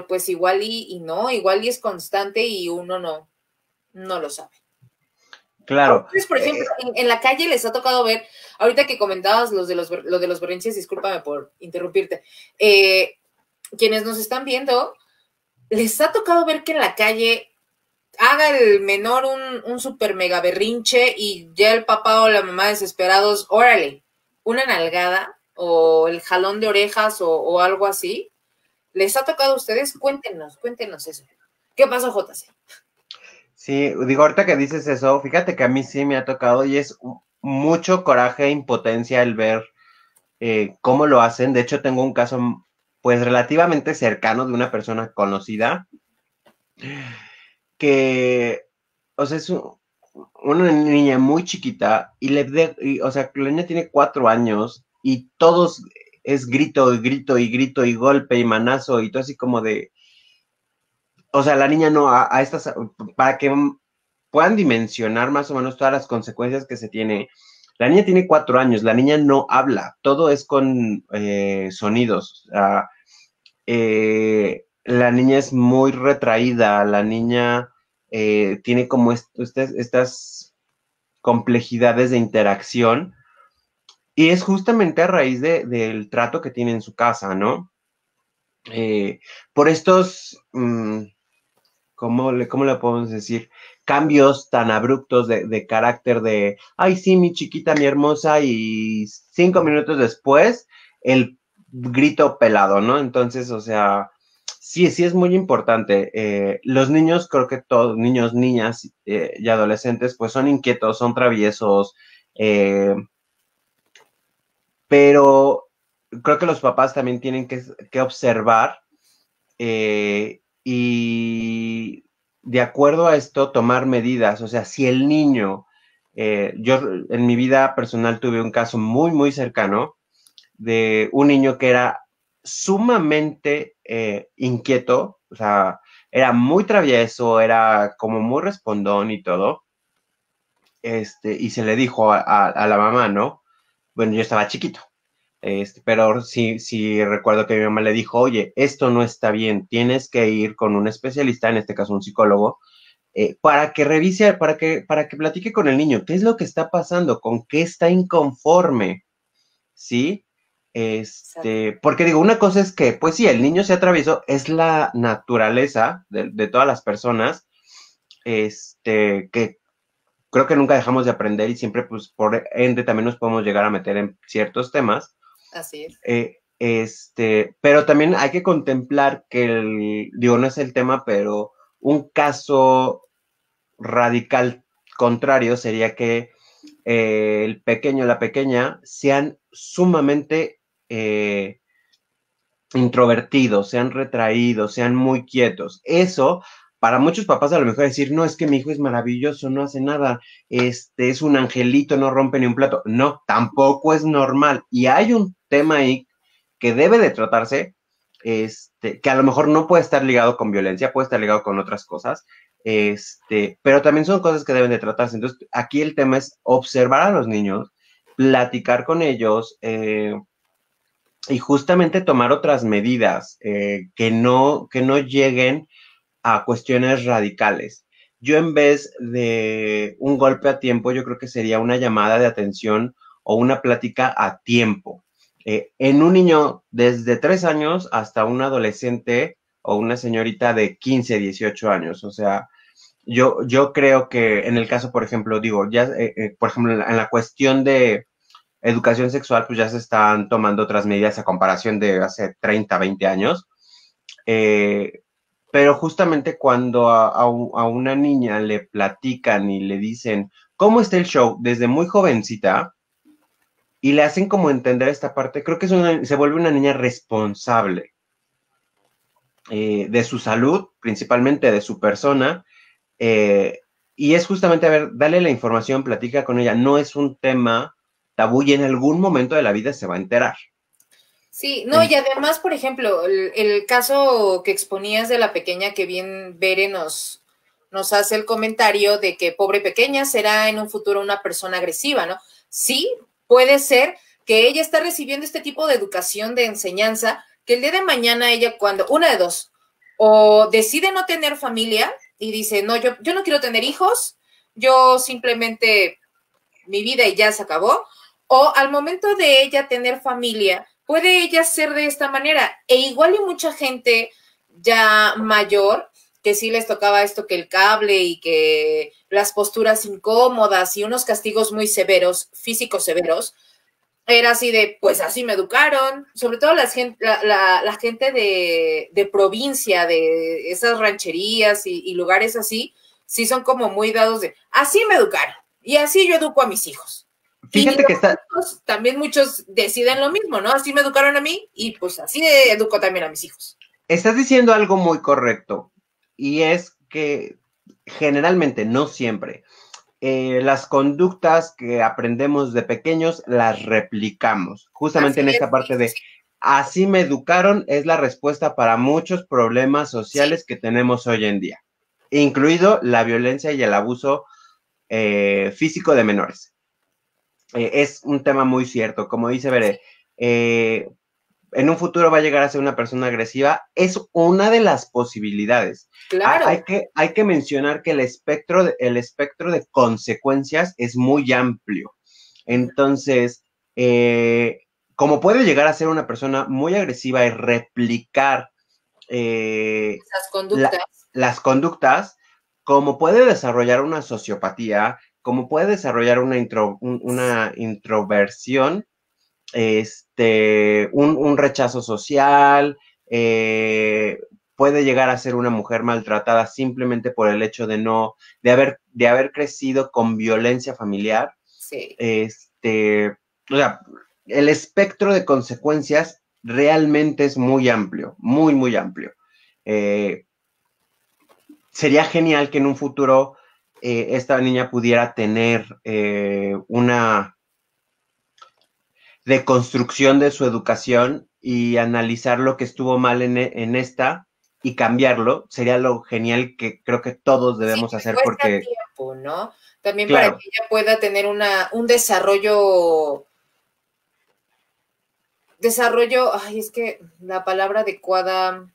pues igual y no, igual y es constante y uno no lo sabe. A Claro. ustedes, por ejemplo, en la calle les ha tocado ver, ahorita que comentabas lo de los berrinches, discúlpame por interrumpirte, quienes nos están viendo, les ha tocado ver que en la calle haga el menor un super mega berrinche y ya el papá o la mamá desesperados, órale, una nalgada o el jalón de orejas o algo así. ¿Les ha tocado a ustedes? Cuéntenos eso. ¿Qué pasó, JC? Sí, digo, ahorita que dices eso, fíjate que a mí sí me ha tocado y es mucho coraje e impotencia el ver cómo lo hacen. De hecho, tengo un caso, pues, relativamente cercano de una persona conocida que, o sea, es una niña muy chiquita o sea, la niña tiene 4 años y todos es grito y grito y grito y golpe y manazo y todo así como de, o sea, la niña no, a estas, para que puedan dimensionar más o menos todas las consecuencias que se tiene. La niña tiene 4 años, la niña no habla, todo es con sonidos. O sea, la niña es muy retraída, la niña tiene como estas complejidades de interacción y es justamente a raíz del trato que tiene en su casa, ¿no? Por estos, cómo le podemos decir? Cambios tan abruptos de carácter de, ay, sí, mi chiquita, mi hermosa, y 5 minutos después, el grito pelado, ¿no? Entonces, o sea, sí es muy importante. Los niños, creo que todos, niños, niñas y adolescentes, pues son inquietos, son traviesos, pero creo que los papás también tienen que observar y de acuerdo a esto tomar medidas. O sea, si el niño, yo en mi vida personal tuve un caso muy, muy cercano de un niño que era sumamente inquieto, o sea, era muy travieso, era como muy respondón y todo, y se le dijo a la mamá, ¿no? Bueno, yo estaba chiquito, pero sí recuerdo que mi mamá le dijo, oye, esto no está bien, tienes que ir con un especialista, en este caso un psicólogo, para que revise, para que platique con el niño, qué es lo que está pasando, con qué está inconforme, ¿sí? Porque digo, una cosa es que, pues sí, el niño se atravesó, es la naturaleza de todas las personas, que creo que nunca dejamos de aprender y siempre, pues, por ende, también nos podemos llegar a meter en ciertos temas. Así es. Pero también hay que contemplar que digo, no es el tema, pero un caso radical contrario sería que el pequeño o la pequeña sean sumamente introvertidos, sean retraídos, sean muy quietos. Eso, para muchos papás a lo mejor decir, no, es que mi hijo es maravilloso, no hace nada, es un angelito, no rompe ni un plato. No, tampoco es normal. Y hay un tema ahí que debe de tratarse, que a lo mejor no puede estar ligado con violencia, puede estar ligado con otras cosas, pero también son cosas que deben de tratarse. Entonces, aquí el tema es observar a los niños, platicar con ellos, y justamente tomar otras medidas que no lleguen a cuestiones radicales. Yo en vez de un golpe a tiempo, yo creo que sería una llamada de atención o una plática a tiempo. En un niño desde 3 años hasta un adolescente o una señorita de 15, 18 años. O sea, yo creo que en el caso, por ejemplo, digo, ya, por ejemplo, en la cuestión de educación sexual, pues ya se están tomando otras medidas a comparación de hace 30, 20 años. Eh, pero justamente cuando a una niña le platican y le dicen, ¿cómo está el show? Desde muy jovencita, y le hacen como entender esta parte, creo que se vuelve una niña responsable de su salud, principalmente de su persona, Y es justamente, a ver, dale la información, platica con ella. No es un tema tabú y en algún momento de la vida se va a enterar. Sí, no, y además, por ejemplo, el caso que exponías de la pequeña que bien Bere nos hace el comentario de que pobre pequeña será en un futuro una persona agresiva, ¿no? Sí, puede ser que ella está recibiendo este tipo de educación, de enseñanza, que el día de mañana ella cuando, una de dos, o decide no tener familia y dice, no, yo no quiero tener hijos, yo simplemente mi vida y ya se acabó, o al momento de ella tener familia, puede ella ser de esta manera. E igual y mucha gente ya mayor, que sí les tocaba esto que el cable y que las posturas incómodas y unos castigos muy severos, físicos severos, era así de, pues así me educaron, sobre todo la gente de provincia, de esas rancherías y lugares así, sí son como muy dados de, así me educaron y así yo educo a mis hijos. Y Fíjate que está, también muchos deciden lo mismo, ¿no? Así me educaron a mí y pues así educo también a mis hijos. estás diciendo algo muy correcto y es que generalmente, no siempre, las conductas que aprendemos de pequeños las replicamos. Justamente Así en es, esta sí, parte sí, de sí. así me educaron es la respuesta para muchos problemas Sí. sociales que tenemos hoy en día, incluido la violencia y el abuso físico de menores. Es un tema muy cierto, como dice Bere, en un futuro va a llegar a ser una persona agresiva, es una de las posibilidades. Claro. Hay que mencionar que el espectro de consecuencias es muy amplio. Entonces, como puede llegar a ser una persona muy agresiva y replicar Esas la, conductas. las conductas, como puede desarrollar una sociopatía, como puede desarrollar una introversión, un rechazo social, puede llegar a ser una mujer maltratada simplemente por el hecho de haber crecido con violencia familiar. Sí. O sea, el espectro de consecuencias realmente es muy amplio, muy, muy amplio. Eh, Sería genial que en un futuro esta niña pudiera tener una deconstrucción de su educación y analizar lo que estuvo mal en esta y cambiarlo. Sería lo genial que creo que todos Sí, debemos le hacer cuesta porque, tiempo, ¿no? También para que claro, ella pueda tener un desarrollo, ay, es que la palabra adecuada,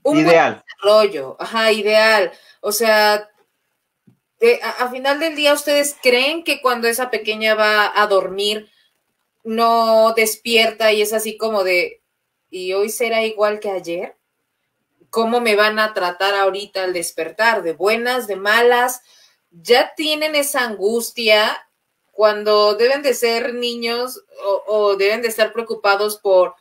un buen ideal. desarrollo, ajá, ideal. O sea, a final del día, ¿ustedes creen que cuando esa pequeña va a dormir no despierta y es así como de, ¿y hoy será igual que ayer? ¿Cómo me van a tratar ahorita al despertar? ¿De buenas, de malas? Ya tienen esa angustia cuando deben de ser niños o deben de estar preocupados por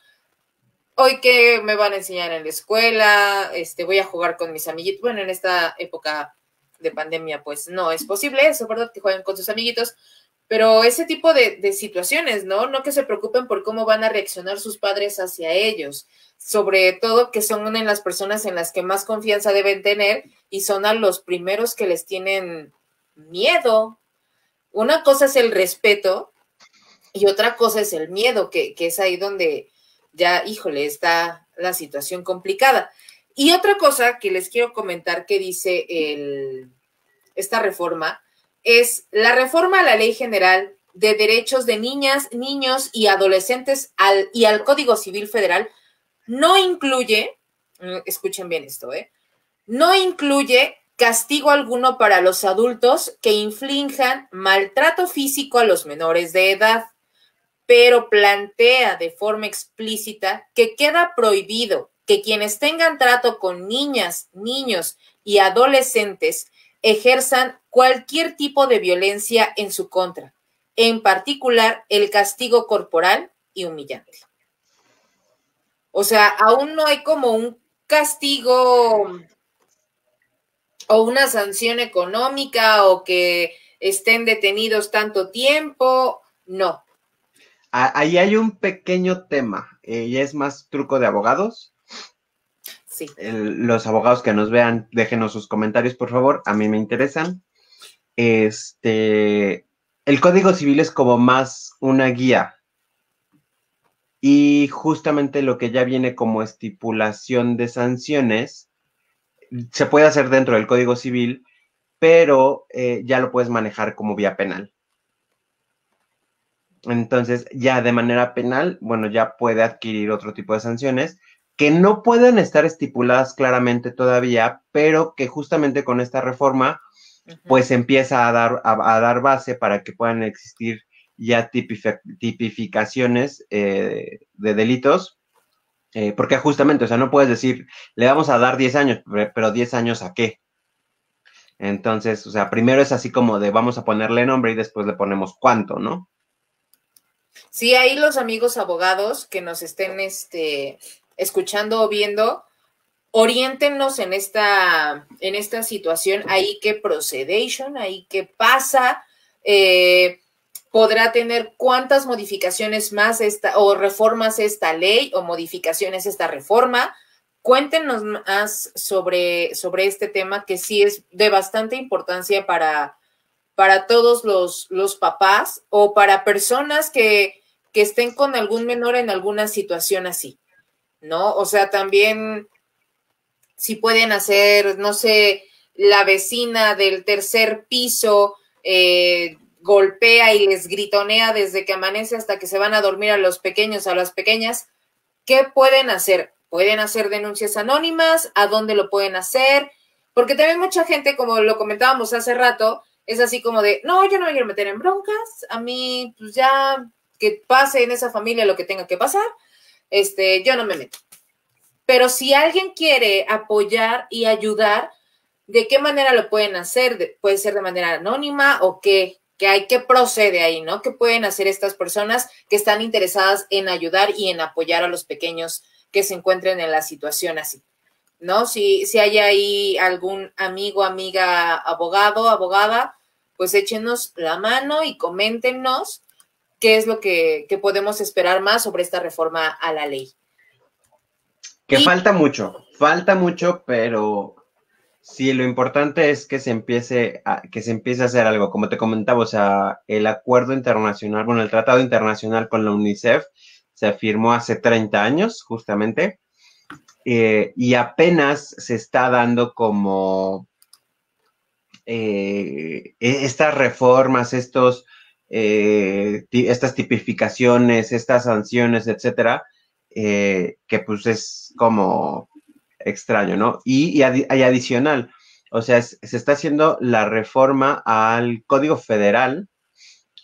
hoy qué me van a enseñar en la escuela, voy a jugar con mis amiguitos. Bueno, en esta época de pandemia, pues no es posible eso, ¿verdad? Que jueguen con sus amiguitos, pero ese tipo de situaciones, ¿no? No que se preocupen por cómo van a reaccionar sus padres hacia ellos, sobre todo que son una de las personas en las que más confianza deben tener y son a los primeros que les tienen miedo. Una cosa es el respeto y otra cosa es el miedo, que es ahí donde ya, híjole, está la situación complicada. Y otra cosa que les quiero comentar que dice esta reforma es la reforma a la Ley General de Derechos de Niñas, Niños y Adolescentes y al Código Civil Federal no incluye, escuchen bien esto, no incluye castigo alguno para los adultos que inflijan maltrato físico a los menores de edad, pero plantea de forma explícita que queda prohibido que quienes tengan trato con niñas, niños y adolescentes ejerzan cualquier tipo de violencia en su contra, en particular el castigo corporal y humillante. O sea, aún no hay como un castigo o una sanción económica o que estén detenidos tanto tiempo, no. Ahí hay un pequeño tema, y es más truco de abogados. Sí. Los abogados que nos vean, déjenos sus comentarios, por favor, a mí me interesan. El Código Civil es como más una guía y justamente lo que ya viene como estipulación de sanciones se puede hacer dentro del Código Civil, pero ya lo puedes manejar como vía penal. Entonces, ya de manera penal, bueno, ya puede adquirir otro tipo de sanciones que no pueden estar estipuladas claramente todavía, pero que justamente con esta reforma, pues empieza a dar base para que puedan existir ya tipificaciones de delitos, porque justamente, o sea, no puedes decir, le vamos a dar 10 años, pero 10 años ¿a qué? Entonces, o sea, primero es así como de vamos a ponerle nombre y después le ponemos cuánto, ¿no? Sí, ahí los amigos abogados que nos estén escuchando o viendo, oriéntenos en esta situación, ahí qué procedation, ahí qué pasa, podrá tener cuántas modificaciones más o reformas esta ley o modificaciones esta reforma. Cuéntenos más sobre este tema que sí es de bastante importancia para todos los papás o para personas que estén con algún menor en alguna situación así, ¿no? O sea, también si pueden hacer, no sé, la vecina del tercer piso golpea y les gritonea desde que amanece hasta que se van a dormir a los pequeños, a las pequeñas, ¿qué pueden hacer? ¿Pueden hacer denuncias anónimas? ¿A dónde lo pueden hacer? Porque también mucha gente, como lo comentábamos hace rato, es así como de, no, yo no me quiero meter en broncas, a mí, pues ya, que pase en esa familia lo que tenga que pasar, yo no me meto. Pero si alguien quiere apoyar y ayudar, ¿de qué manera lo pueden hacer? ¿Puede ser de manera anónima o qué? ¿Qué hay que procede ahí, no? ¿Qué pueden hacer estas personas que están interesadas en ayudar y en apoyar a los pequeños que se encuentren en la situación así? ¿No? Si hay ahí algún amigo, amiga, abogado, abogada, pues échenos la mano y coméntenos qué es lo que podemos esperar más sobre esta reforma a la ley. Que falta mucho, pero sí, lo importante es que se empiece a hacer algo. Como te comentaba, o sea, el acuerdo internacional, bueno, el tratado internacional con la UNICEF se firmó hace 30 años, justamente, y apenas se está dando como estas reformas, estas tipificaciones, estas sanciones, etcétera, que pues es como extraño, ¿no? Y adicional, o sea, se está haciendo la reforma al Código Federal,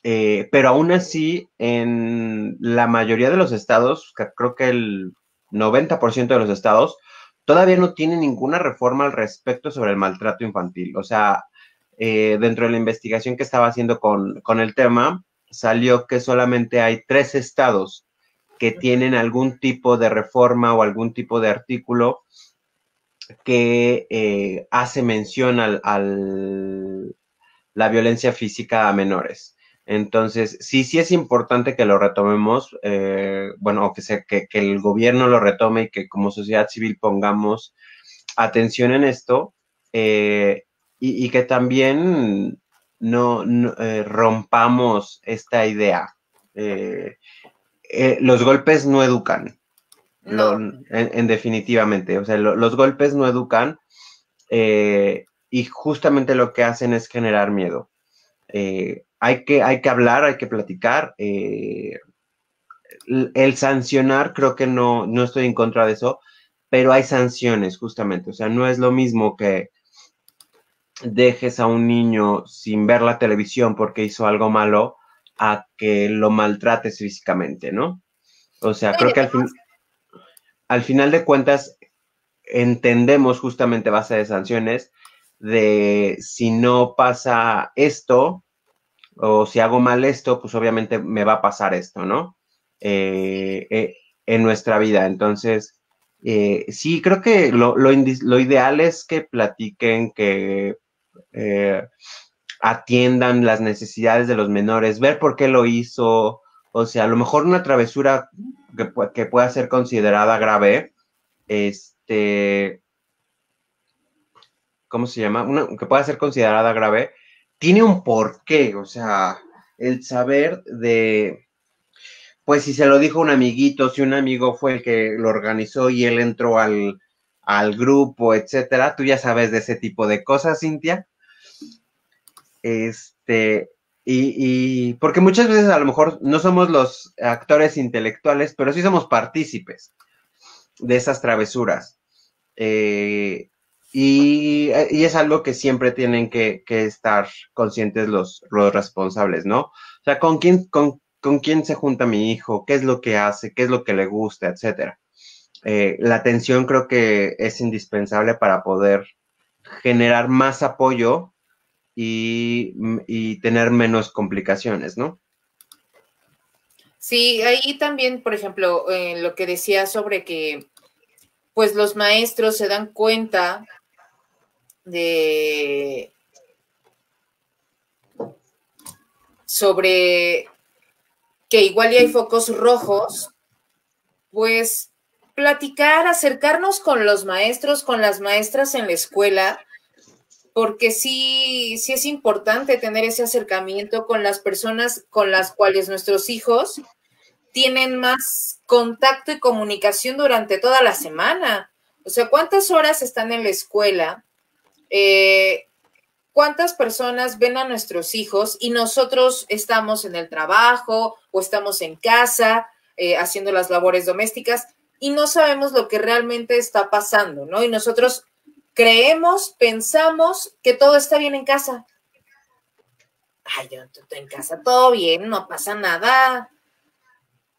pero aún así, en la mayoría de los estados, creo que el 90% de los estados, todavía no tienen ninguna reforma al respecto sobre el maltrato infantil. O sea, dentro de la investigación que estaba haciendo con el tema, salió que solamente hay 3 estados que tienen algún tipo de reforma o algún tipo de artículo que hace mención la violencia física a menores. Entonces, sí es importante que lo retomemos, bueno, que el gobierno lo retome y que como sociedad civil pongamos atención en esto, y que también no rompamos esta idea. Los golpes no educan, No. definitivamente, o sea, los golpes no educan, y justamente lo que hacen es generar miedo. Hay que hablar, hay que platicar. El sancionar, creo que no estoy en contra de eso, pero hay sanciones, justamente. O sea, no es lo mismo que dejes a un niño sin ver la televisión porque hizo algo malo a que lo maltrates físicamente, ¿no? O sea, creo que al final de cuentas entendemos justamente base de sanciones de si no pasa esto, o si hago mal esto, pues obviamente me va a pasar esto, ¿no? En nuestra vida. Entonces, sí, creo que lo ideal es que platiquen, que atiendan las necesidades de los menores, ver por qué lo hizo, o sea, a lo mejor una travesura que pueda ser considerada grave, ¿cómo se llama? Que pueda ser considerada grave, tiene un porqué, o sea, el saber de, pues si se lo dijo un amiguito, si un amigo fue el que lo organizó y él entró al grupo, etcétera, tú ya sabes de ese tipo de cosas, Cintia. Porque muchas veces a lo mejor no somos los actores intelectuales, pero sí somos partícipes de esas travesuras. Y es algo que siempre tienen que estar conscientes los responsables, ¿no? O sea, con quién se junta mi hijo, qué es lo que hace, qué es lo que le gusta, etcétera. La atención creo que es indispensable para poder generar más apoyo y tener menos complicaciones, ¿no? Sí, ahí también, por ejemplo, lo que decía sobre que pues los maestros se dan cuenta de sobre que igual y hay focos rojos, pues platicar, acercarnos con los maestros, con las maestras en la escuela, porque sí es importante tener ese acercamiento con las personas con las cuales nuestros hijos tienen más contacto y comunicación durante toda la semana. O sea, ¿cuántas horas están en la escuela? ¿Cuántas personas ven a nuestros hijos y nosotros estamos en el trabajo o estamos en casa haciendo las labores domésticas y no sabemos lo que realmente está pasando, ¿no? Y nosotros creemos, pensamos que todo está bien en casa. Ay, yo en casa todo bien, no pasa nada.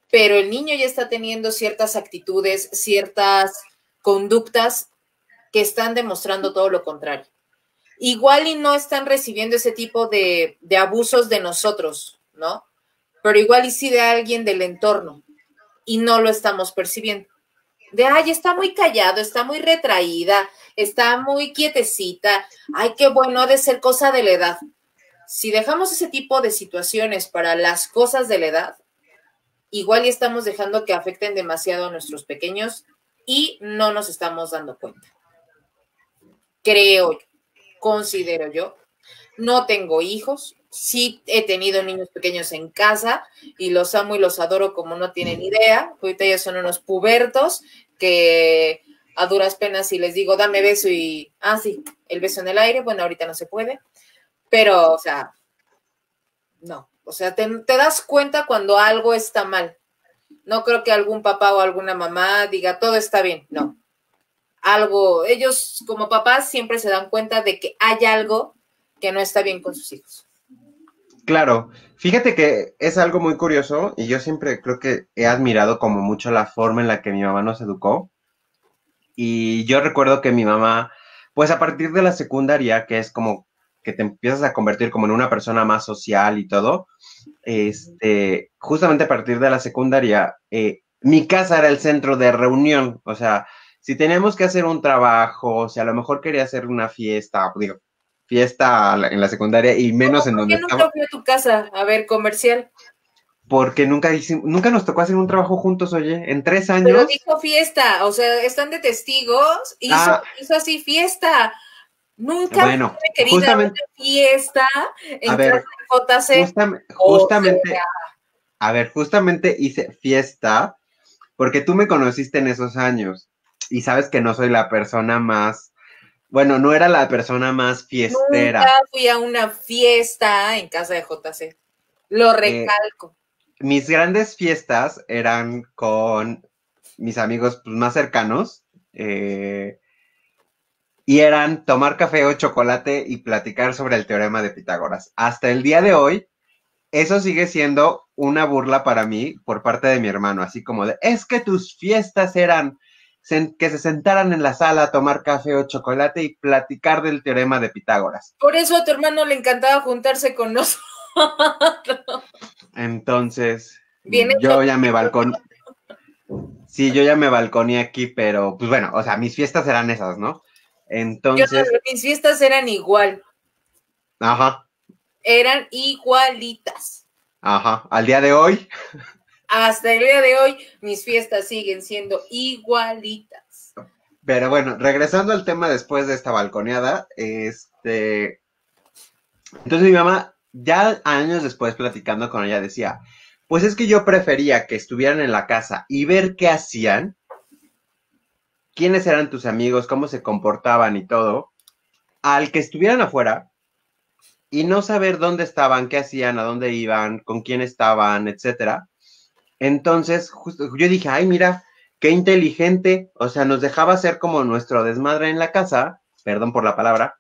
Pero el niño ya está teniendo ciertas actitudes, ciertas conductas que están demostrando todo lo contrario. Igual y no están recibiendo ese tipo de abusos de nosotros, ¿no? Pero igual y sí de alguien del entorno y no lo estamos percibiendo. De, ay, está muy callado, está muy retraída, está muy quietecita, ay, qué bueno, ha de ser cosa de la edad. Si dejamos ese tipo de situaciones para las cosas de la edad, igual y estamos dejando que afecten demasiado a nuestros pequeños y no nos estamos dando cuenta. Creo yo, considero yo. No tengo hijos, sí he tenido niños pequeños en casa y los amo y los adoro como no tienen idea. Ahorita ya son unos pubertos que a duras penas si les digo dame beso y, sí, el beso en el aire, bueno, ahorita no se puede, pero, o sea, no, o sea, te das cuenta cuando algo está mal. No creo que algún papá o alguna mamá diga todo está bien, no. Algo, ellos como papás siempre se dan cuenta de que hay algo que no está bien con sus hijos. Claro, fíjate que es algo muy curioso y yo siempre creo que he admirado como mucho la forma en la que mi mamá nos educó. Y yo recuerdo que mi mamá, pues a partir de la secundaria, que es como que te empiezas a convertir como en una persona más social y todo, justamente a partir de la secundaria, mi casa era el centro de reunión. O sea, si teníamos que hacer un trabajo, si a lo mejor quería hacer una fiesta, digo, fiesta en la secundaria y menos en ¿Por donde qué estaba, nunca fui a tu casa a ver comercial? porque nunca nos tocó hacer un trabajo juntos, oye, en 3 Pero años. dijo fiesta, o sea, están de testigos, Ah, hizo así fiesta. Nunca bueno, fue, querida, justamente, una fiesta a en casa ver, de JC. O sea, justamente, a ver, justamente hice fiesta porque tú me conociste en esos años y sabes que no soy la persona más, bueno, no era la persona más nunca fiestera. fui a una fiesta en casa de JC. Lo Eh, recalco. Mis grandes fiestas eran con mis amigos pues, más cercanos y eran tomar café o chocolate y platicar sobre el teorema de Pitágoras. Hasta el día de hoy, eso sigue siendo una burla para mí por parte de mi hermano, así como de, es que tus fiestas eran que se sentaran en la sala a tomar café o chocolate y platicar del teorema de Pitágoras. Por eso a tu hermano le encantaba juntarse con nosotros. Entonces, Bien hecho. yo ya me balcón, sí, yo ya me balconé aquí, pero pues bueno, o sea, mis fiestas eran esas, ¿no? Yo Entonces, no, mis fiestas eran igual, ajá, eran igualitas. ajá, al día de hoy, Hasta el día de hoy, mis fiestas siguen siendo igualitas. Pero bueno, regresando al tema después de esta balconeada, entonces mi mamá, ya años después platicando con ella, decía, pues es que yo prefería que estuvieran en la casa y ver qué hacían, quiénes eran tus amigos, cómo se comportaban y todo, al que estuvieran afuera y no saber dónde estaban, qué hacían, a dónde iban, con quién estaban, etcétera. Entonces, justo yo dije, ay, mira, qué inteligente, o sea, nos dejaba hacer como nuestro desmadre en la casa, perdón por la palabra,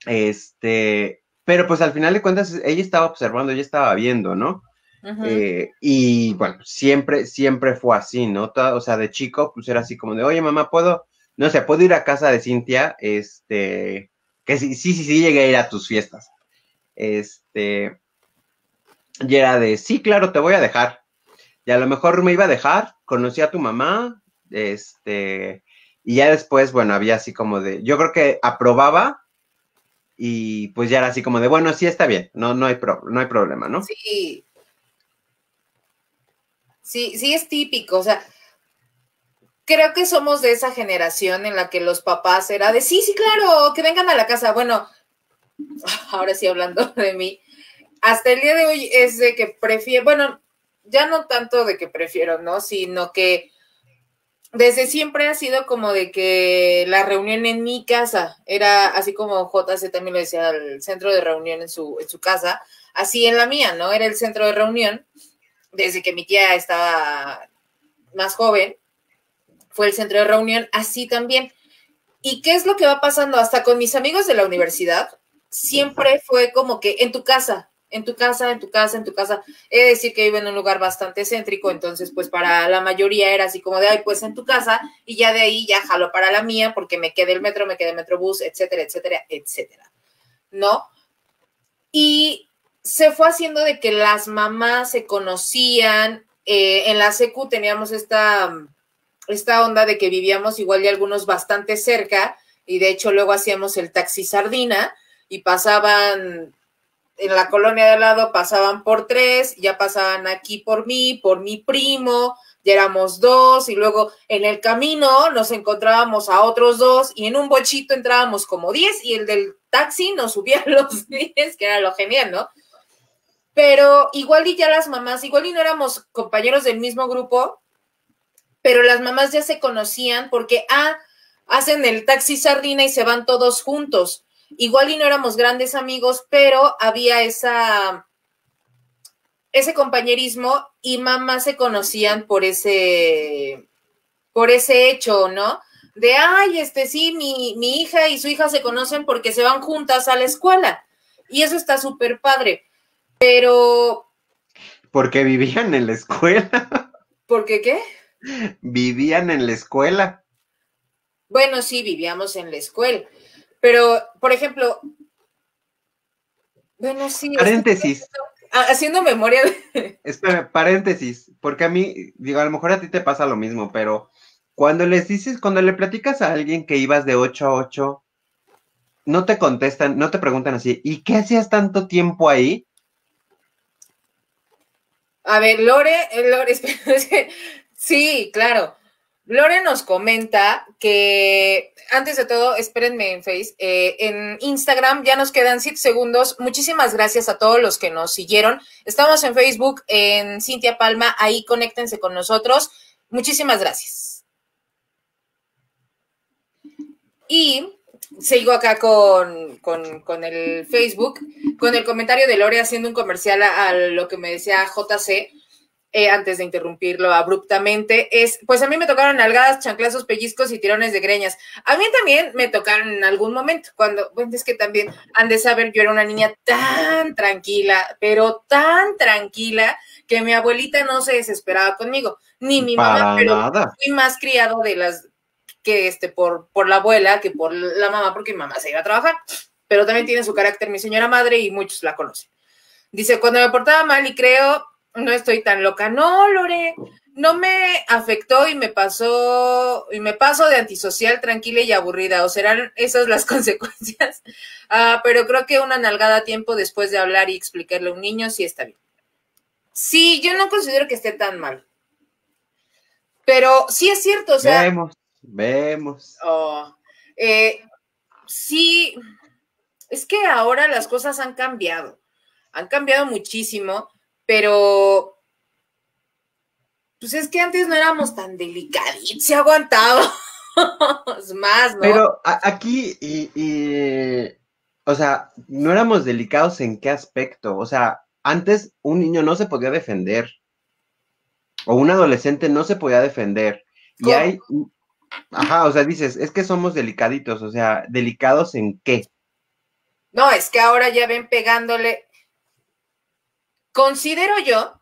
pero pues al final de cuentas ella estaba observando, ella estaba viendo, ¿no? Ujú. Y bueno, siempre fue así, ¿no? O sea, de chico, pues era así como de, oye, mamá, no sé, puedo ir a casa de Cintia, que sí, llegué a ir a tus fiestas. Este, y era de, sí, claro, te voy a dejar. Y a lo mejor me iba a dejar, conocí a tu mamá, y ya después, bueno, había así como de, yo creo que aprobaba y pues ya era así como de, bueno, sí está bien, no hay problema, ¿no? Sí, sí, sí es típico, o sea, creo que somos de esa generación en la que los papás era de, sí, sí, claro, que vengan a la casa. Bueno, ahora sí hablando de mí, hasta el día de hoy es de que prefiero, bueno, ya no tanto de que prefiero, ¿no? Sino que desde siempre ha sido como de que la reunión en mi casa era así como JC también lo decía, el centro de reunión en su casa, así en la mía, ¿no? Era el centro de reunión desde que mi tía estaba más joven, fue el centro de reunión, así también. ¿Y qué es lo que va pasando? Hasta con mis amigos de la universidad, siempre fue como que en tu casa, en tu casa, en tu casa, en tu casa. He de decir que vivo en un lugar bastante céntrico, entonces pues para la mayoría era así como de, ay, pues en tu casa, y ya de ahí ya jalo para la mía, porque me quedé el metro, me quedé el metrobús, etcétera, etcétera, etcétera, ¿no? Y se fue haciendo de que las mamás se conocían, en la secu teníamos esta onda de que vivíamos igual de algunos bastante cerca y de hecho luego hacíamos el taxi sardina y pasaban en la colonia de al lado, pasaban por tres, ya pasaban aquí por mí, por mi primo, ya éramos dos y luego en el camino nos encontrábamos a otros dos y en un bochito entrábamos como 10 y el del taxi nos subía los 10, que era lo genial, ¿no? Pero igual y ya las mamás, igual y no éramos compañeros del mismo grupo, pero las mamás ya se conocían porque, hacen el taxi sardina y se van todos juntos. Igual y no éramos grandes amigos, pero había ese compañerismo y mamás se conocían por ese hecho, ¿no? De, ay, sí, mi hija y su hija se conocen porque se van juntas a la escuela. Y eso está súper padre. Pero, Porque vivían en la escuela, ¿por qué qué? vivían en la escuela. Bueno, sí, vivíamos en la escuela. Pero, por ejemplo, bueno, sí, es que Paréntesis, haciendo memoria de... espera, paréntesis, porque a mí, digo, a lo mejor a ti te pasa lo mismo, pero cuando le platicas a alguien que ibas de 8 a 8, no te contestan, no te preguntan así, ¿y qué hacías tanto tiempo ahí? A ver, Lore, espera, sí, claro. Lore nos comenta que, antes de todo, espérenme en Face, en Instagram ya nos quedan 7 segundos. Muchísimas gracias a todos los que nos siguieron. Estamos en Facebook, en Cintia Palma, ahí conéctense con nosotros. Muchísimas gracias. Y sigo acá con el Facebook, con el comentario de Lore haciendo un comercial a lo que me decía JC, antes de interrumpirlo abruptamente, pues a mí me tocaron nalgadas, chanclazos, pellizcos y tirones de greñas. A mí también me tocaron en algún momento, bueno, es que también han de saber, yo era una niña tan tranquila, pero tan tranquila, que mi abuelita no se desesperaba conmigo, ni mi mamá, Para pero nada. fui más criado de las que por la abuela que por la mamá, porque mi mamá se iba a trabajar, pero también tiene su carácter mi señora madre y muchos la conocen. Dice, cuando me portaba mal y creo, no estoy tan loca. No, Lore, no me afectó y me paso de antisocial, tranquila y aburrida, o serán esas las consecuencias. Pero creo que una nalgada a tiempo después de hablar y explicarle a un niño sí está bien. Sí, yo no considero que esté tan mal. Pero sí es cierto, o sea, Vemos. Vemos. Oh, sí, es que ahora las cosas han cambiado muchísimo, pero pues es que antes no éramos tan delicaditos, se aguantábamos más, ¿no? Pero aquí, o sea, no éramos delicados en qué aspecto. O sea, antes un niño no se podía defender, o un adolescente no se podía defender. Y ¿Cómo? hay, ajá, o sea, dices, es que somos delicaditos, o sea, ¿delicados en qué? No, es que ahora ya ven pegándole. Considero yo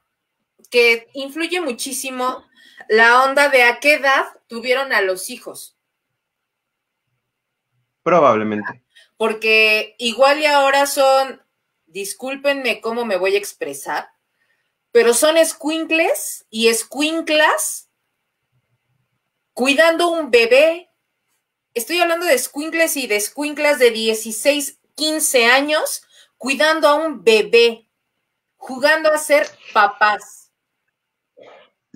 que influye muchísimo la onda de a qué edad tuvieron a los hijos. Probablemente. Porque igual y ahora son, discúlpenme cómo me voy a expresar, pero son escuincles y escuinclas cuidando un bebé. Estoy hablando de escuincles y de escuinclas de 16, 15 años cuidando a un bebé, jugando a ser papás.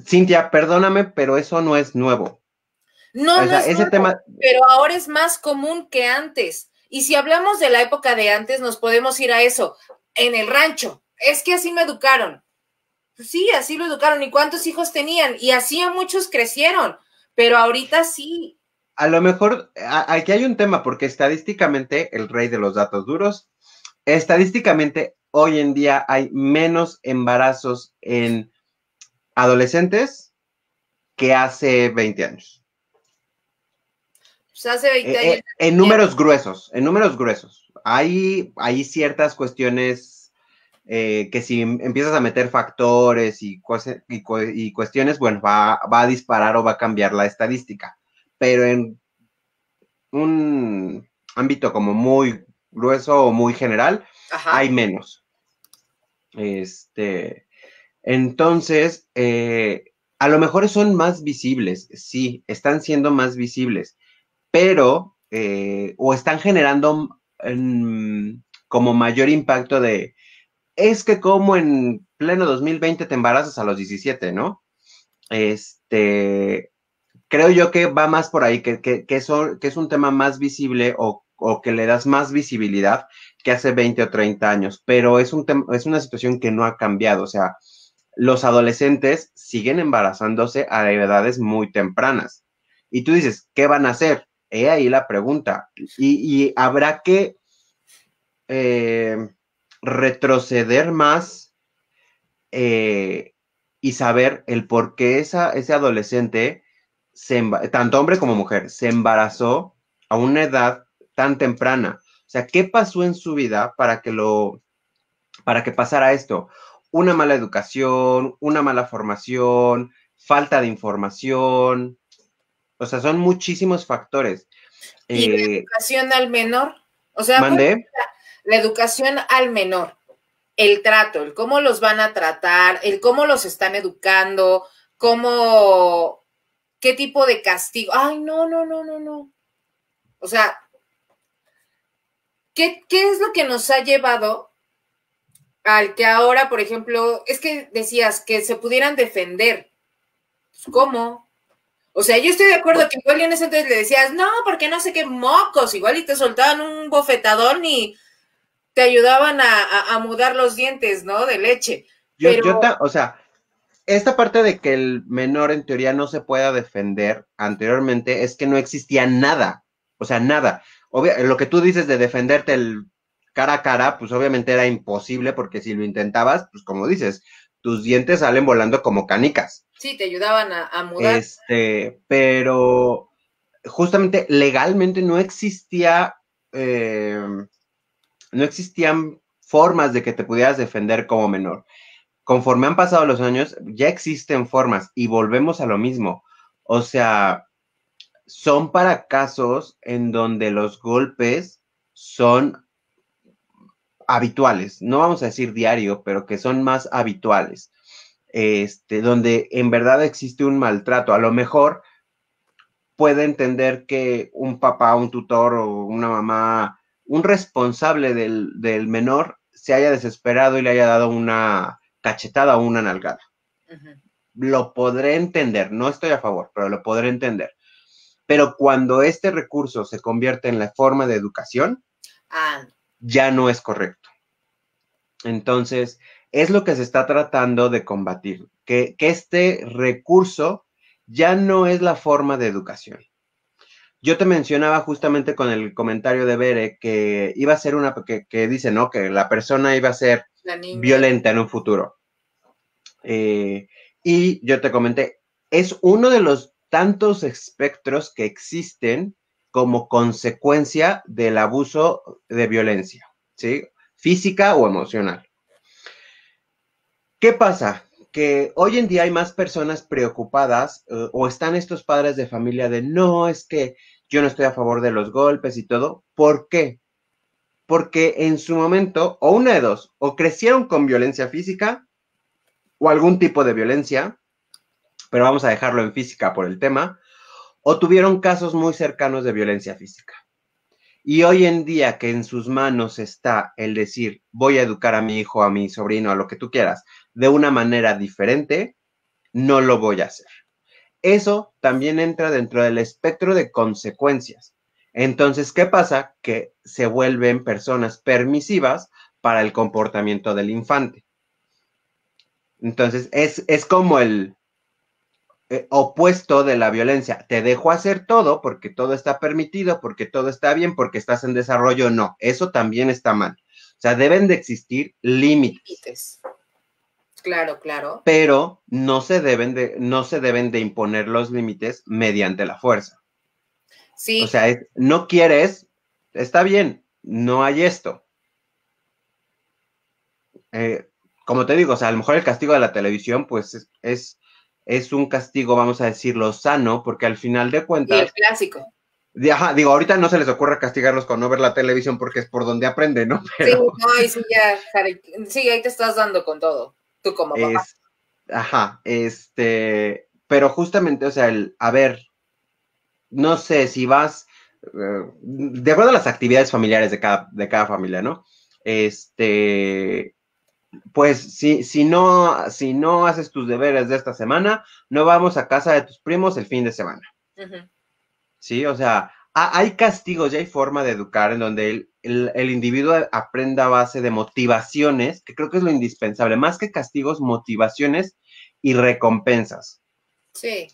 Cintia, perdóname, pero eso no es nuevo. No, O no sea, es ese nuevo, tema, pero ahora es más común que antes. Y si hablamos de la época de antes, nos podemos ir a eso. En el rancho, es que así me educaron. Pues sí, así lo educaron. ¿Y cuántos hijos tenían? Y así a muchos crecieron. Pero ahorita sí. a lo mejor, aquí hay un tema, porque estadísticamente, el rey de los datos duros, estadísticamente, hoy en día hay menos embarazos en adolescentes que hace 20 años. Pues hace 20 años. En números gruesos, en números gruesos. Hay ciertas cuestiones que si empiezas a meter factores y cuestiones, bueno, va a disparar o va a cambiar la estadística. Pero en un ámbito como muy grueso o muy general, Ajá. hay menos. Entonces, a lo mejor son más visibles, sí, están siendo más visibles, pero, o están generando como mayor impacto de, es que como en pleno 2020 te embarazas a los 17, ¿no? Creo yo que va más por ahí, que es un tema más visible o que le das más visibilidad que hace 20 o 30 años, pero es una situación que no ha cambiado, o sea, los adolescentes siguen embarazándose a edades muy tempranas. Y tú dices, ¿qué van a hacer? He ahí la pregunta. Y habrá que eh, retroceder más y saber el por qué ese adolescente, tanto hombre como mujer, se embarazó a una edad tan temprana. O sea, ¿qué pasó en su vida para que pasara esto? Una mala educación, una mala formación, falta de información. O sea, son muchísimos factores. Y la educación al menor. O sea, ¿Mandé? la educación al menor. El trato, el cómo los van a tratar, el cómo los están educando, cómo, qué tipo de castigo. Ay, no, no, no, no, no. O sea, ¿qué es lo que nos ha llevado al que ahora, por ejemplo, es que decías que se pudieran defender? Pues, ¿cómo? O sea, yo estoy de acuerdo que igual en ese entonces le decías, no, porque no sé qué mocos, igual y te soltaban un bofetadón y te ayudaban a mudar los dientes, ¿no? De leche. Pero O sea, esta parte de que el menor en teoría no se pueda defender anteriormente es que no existía nada, o sea, nada. Lo que tú dices de defenderte el cara a cara, pues obviamente era imposible porque si lo intentabas, pues como dices, tus dientes salen volando como canicas. sí, te ayudaban a mudar. Pero justamente legalmente eh, no existían formas de que te pudieras defender como menor. Conforme han pasado los años, ya existen formas y volvemos a lo mismo. O sea, son para casos en donde los golpes son habituales. No vamos a decir diario, pero que son más habituales. Donde en verdad existe un maltrato. A lo mejor puede entender que un papá, un tutor o una mamá, un responsable del menor se haya desesperado y le haya dado una cachetada o una nalgada. Uh -huh. Lo podré entender, no estoy a favor, pero lo podré entender. pero cuando este recurso se convierte en la forma de educación, ya no es correcto. Entonces, es lo que se está tratando de combatir, que este recurso ya no es la forma de educación. Yo te mencionaba justamente con el comentario de Bere que iba a ser que dice, ¿no? Que la persona iba a ser violenta en un futuro. Y yo te comenté, es uno de los tantos espectros que existen como consecuencia del abuso de violencia, ¿sí? Física o emocional. ¿Qué pasa? Que hoy en día hay más personas preocupadas o están estos padres de familia de no, es que yo no estoy a favor de los golpes y todo. ¿Por qué? Porque en su momento, o una de dos, o crecieron con violencia física o algún tipo de violencia, pero vamos a dejarlo en física por el tema, o tuvieron casos muy cercanos de violencia física. Y hoy en día que en sus manos está el decir, voy a educar a mi hijo, a mi sobrino, a lo que tú quieras, de una manera diferente, no lo voy a hacer. Eso también entra dentro del espectro de consecuencias. Entonces, ¿qué pasa? Que se vuelven personas permisivas para el comportamiento del infante. Entonces, es como el opuesto de la violencia. Te dejo hacer todo porque todo está permitido, porque todo está bien, porque estás en desarrollo. No, eso también está mal. O sea, deben de existir límites. Claro, claro. Pero no se deben de imponer los límites mediante la fuerza. Sí. O sea, no quieres, está bien, no hay esto. Como te digo, o sea, a lo mejor el castigo de la televisión, pues es un castigo, vamos a decirlo, sano, porque al final de cuentas. Y el clásico. Ajá, digo, ahorita no se les ocurre castigarlos con no ver la televisión porque es por donde aprenden, ¿no? Pero, sí, no, y sí, ya, sí, ahí te estás dando con todo, tú como papá. Ajá, pero justamente, o sea, a ver, no sé si vas, de acuerdo a las actividades familiares de cada familia, ¿no? Pues si no haces tus deberes de esta semana, no vamos a casa de tus primos el fin de semana. Sí, o sea, hay castigos y hay forma de educar en donde el individuo aprenda a base de motivaciones, que creo que es lo indispensable, más que castigos, motivaciones y recompensas. Sí.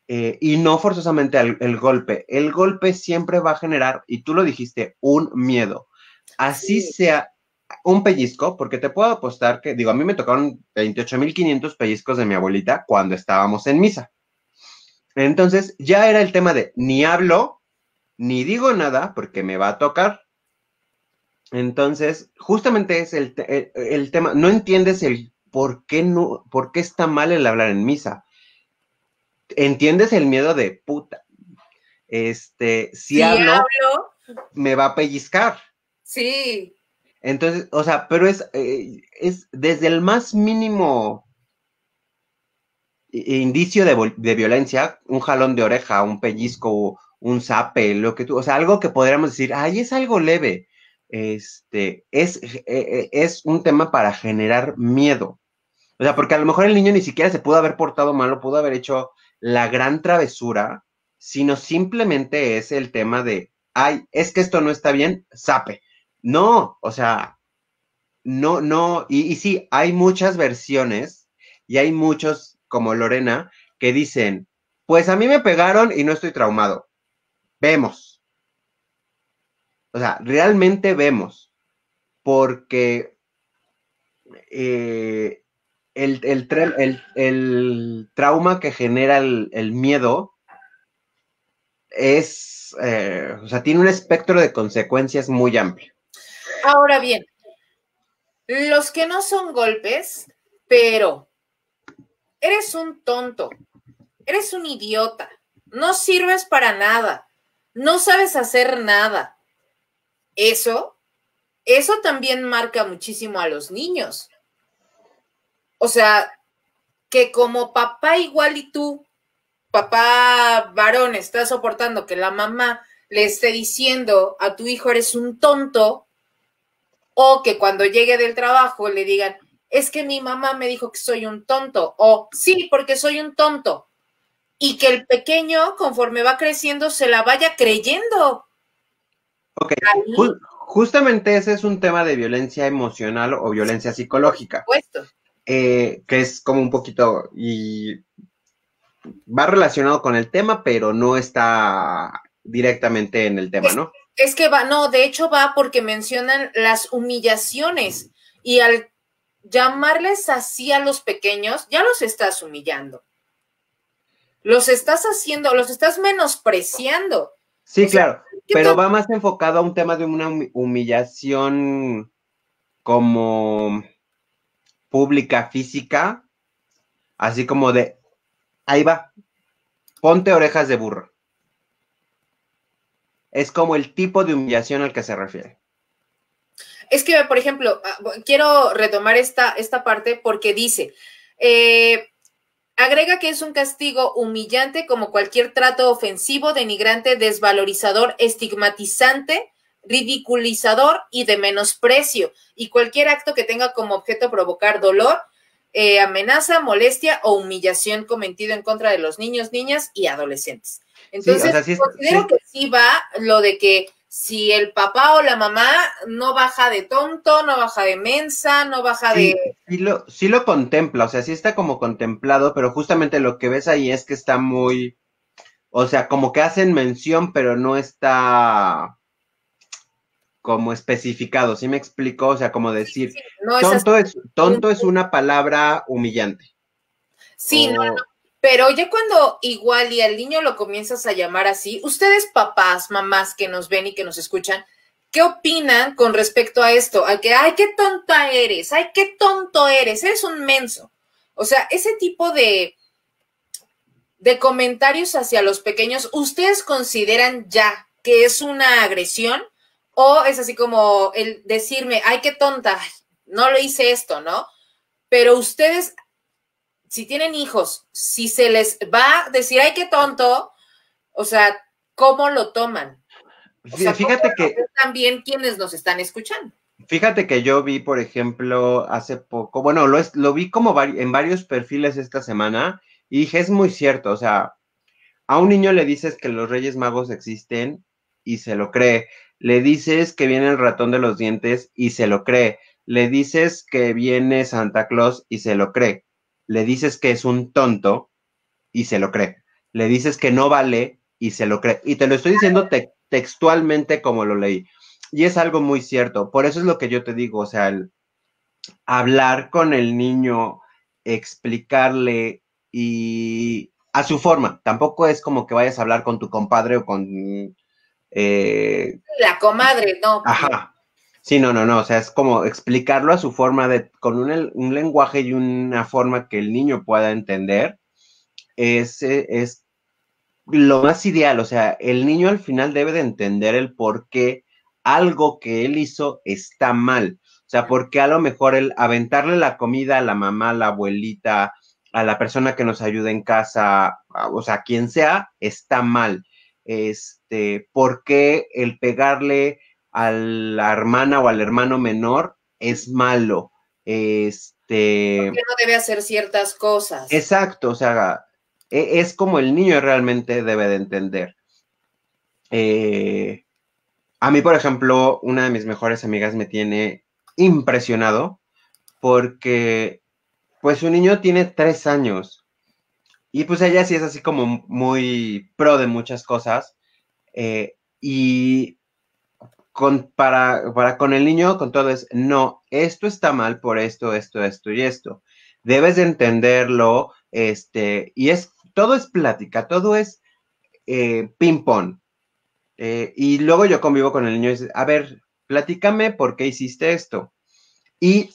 Y no forzosamente el golpe. El golpe siempre va a generar, y tú lo dijiste, un miedo. Así sea un pellizco, porque te puedo apostar que, digo, a mí me tocaron 28,500 pellizcos de mi abuelita cuando estábamos en misa. Entonces, ya era el tema de ni hablo, ni digo nada, porque me va a tocar. Entonces, justamente es el tema, no entiendes el por qué está mal el hablar en misa. Entiendes el miedo de puta. Si hablo, me va a pellizcar. Sí. Entonces, o sea, pero es desde el más mínimo indicio de violencia, un jalón de oreja, un pellizco, un zape, lo que tú, o sea, algo que podríamos decir, ay, es algo leve. Es un tema para generar miedo. O sea, porque a lo mejor el niño ni siquiera se pudo haber portado mal o pudo haber hecho la gran travesura, sino simplemente es el tema de, ay, es que esto no está bien, zape. No, o sea, no, y sí, hay muchas versiones y hay muchos, como Lorena, que dicen, pues a mí me pegaron y no estoy traumado. Vemos. O sea, realmente vemos, porque el trauma que genera el miedo o sea, tiene un espectro de consecuencias muy amplio. Ahora bien, los que no son golpes, pero eres un tonto, eres un idiota, no sirves para nada, no sabes hacer nada. Eso también marca muchísimo a los niños. O sea, que como papá igual y tú, papá varón, estás soportando que la mamá le esté diciendo a tu hijo eres un tonto, o que cuando llegue del trabajo le digan, es que mi mamá me dijo que soy un tonto, o sí, porque soy un tonto. y que el pequeño, conforme va creciendo, se la vaya creyendo. Ok, Ahí, justamente ese es un tema de violencia emocional o violencia por psicológica, supuesto. que es como un poquito, y va relacionado con el tema, pero no está directamente en el tema, Es, ¿no? es que va, no, de hecho va porque mencionan las humillaciones y al llamarles así a los pequeños, ya los estás humillando. Los estás haciendo, los estás menospreciando. O Sí, sea, claro, ¿qué pero tal? va más enfocado a un tema de una humillación como pública, física, así como de, ahí va, ponte orejas de burro. Es como el tipo de humillación al que se refiere. Es que, por ejemplo, quiero retomar esta parte porque dice, eh, agrega que es un castigo humillante como cualquier trato ofensivo, denigrante, desvalorizador, estigmatizante, ridiculizador y de menosprecio, y cualquier acto que tenga como objeto provocar dolor, amenaza, molestia o humillación cometido en contra de los niños, niñas y adolescentes. Sí, o Entonces, sea, considero que sí va lo de que si el papá o la mamá no baja de tonto, no baja de mensa, no baja de... sí lo contempla, o sea, sí está como contemplado, pero justamente lo que ves ahí es que está muy, o sea, como que hacen mención, pero no está como especificado, ¿sí me explico? O sea, como decir, No es así. tonto es una palabra humillante. Sí, no, O pero ya cuando igual y al niño lo comienzas a llamar así, ustedes papás, mamás que nos ven y que nos escuchan, ¿qué opinan con respecto a esto? A que, ay, qué tonta eres, ay, qué tonto eres un menso. O sea, ese tipo de comentarios hacia los pequeños, ¿ustedes consideran ya que es una agresión? ¿O es así como el decirme, ay, qué tonta, ay, no lo hice esto, ¿no? Pero ustedes si tienen hijos, si se les va a decir, ay, qué tonto, o sea, ¿cómo lo toman? O sea, ¿cómo fíjate lo que, ven también quienes nos están escuchando? fíjate que yo vi, por ejemplo, hace poco, bueno, lo vi como en varios perfiles esta semana y dije, es muy cierto, o sea, a un niño le dices que los Reyes Magos existen y se lo cree. Le dices que viene el ratón de los dientes y se lo cree. Le dices que viene Santa Claus y se lo cree. Le dices que es un tonto y se lo cree. Le dices que no vale y se lo cree. Y te lo estoy diciendo textualmente como lo leí. Y es algo muy cierto. Por eso es lo que yo te digo, o sea, el hablar con el niño, explicarle y a su forma. Tampoco es como que vayas a hablar con tu compadre o con... La comadre, no, pues no. ajá. Sí, no, no, no. O sea, es como explicarlo a su forma de, con un lenguaje y una forma que el niño pueda entender. Es lo más ideal, o sea, el niño al final debe de entender el por qué algo que él hizo está mal. O sea, porque a lo mejor el aventarle la comida a la mamá, a la abuelita, a la persona que nos ayuda en casa, o sea, quien sea, está mal. ¿Por qué el pegarle a la hermana o al hermano menor es malo? ¿Por qué no debe hacer ciertas cosas? Exacto, o sea, es como el niño realmente debe de entender. Eh, a mí, por ejemplo, una de mis mejores amigas me tiene impresionado porque, pues, su niño tiene 3 años y pues ella sí es así como muy pro de muchas cosas y para con el niño, con todo es, no, esto está mal por esto, esto y esto. Debes de entenderlo, y todo es plática, todo es ping-pong. Y luego yo convivo con el niño y dice, a ver, platícame por qué hiciste esto. Y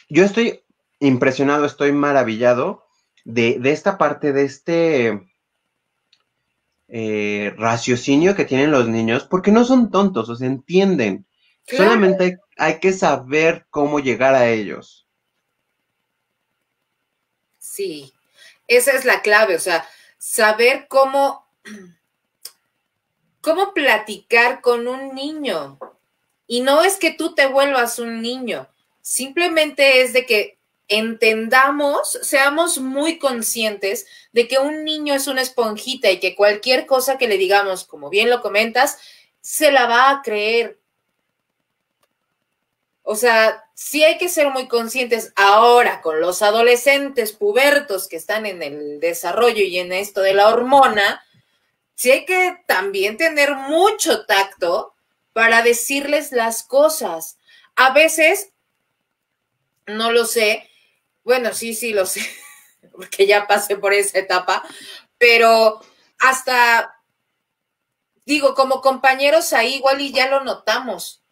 yo estoy impresionado, estoy maravillado de esta parte, de este raciocinio que tienen los niños, porque no son tontos, o sea, entienden. Claro, Solamente hay que saber cómo llegar a ellos. sí. Esa es la clave, o sea, saber cómo platicar con un niño. Y no es que tú te vuelvas un niño, simplemente es de que entendamos, seamos muy conscientes de que un niño es una esponjita y que cualquier cosa que le digamos, como bien lo comentas, se la va a creer. O sea, sí hay que ser muy conscientes ahora con los adolescentes pubertos que están en el desarrollo y en esto de la hormona, sí hay que también tener mucho tacto para decirles las cosas. A veces, no lo sé, bueno, sí lo sé, porque ya pasé por esa etapa, pero hasta, digo, como compañeros ahí igual y ya lo notamos.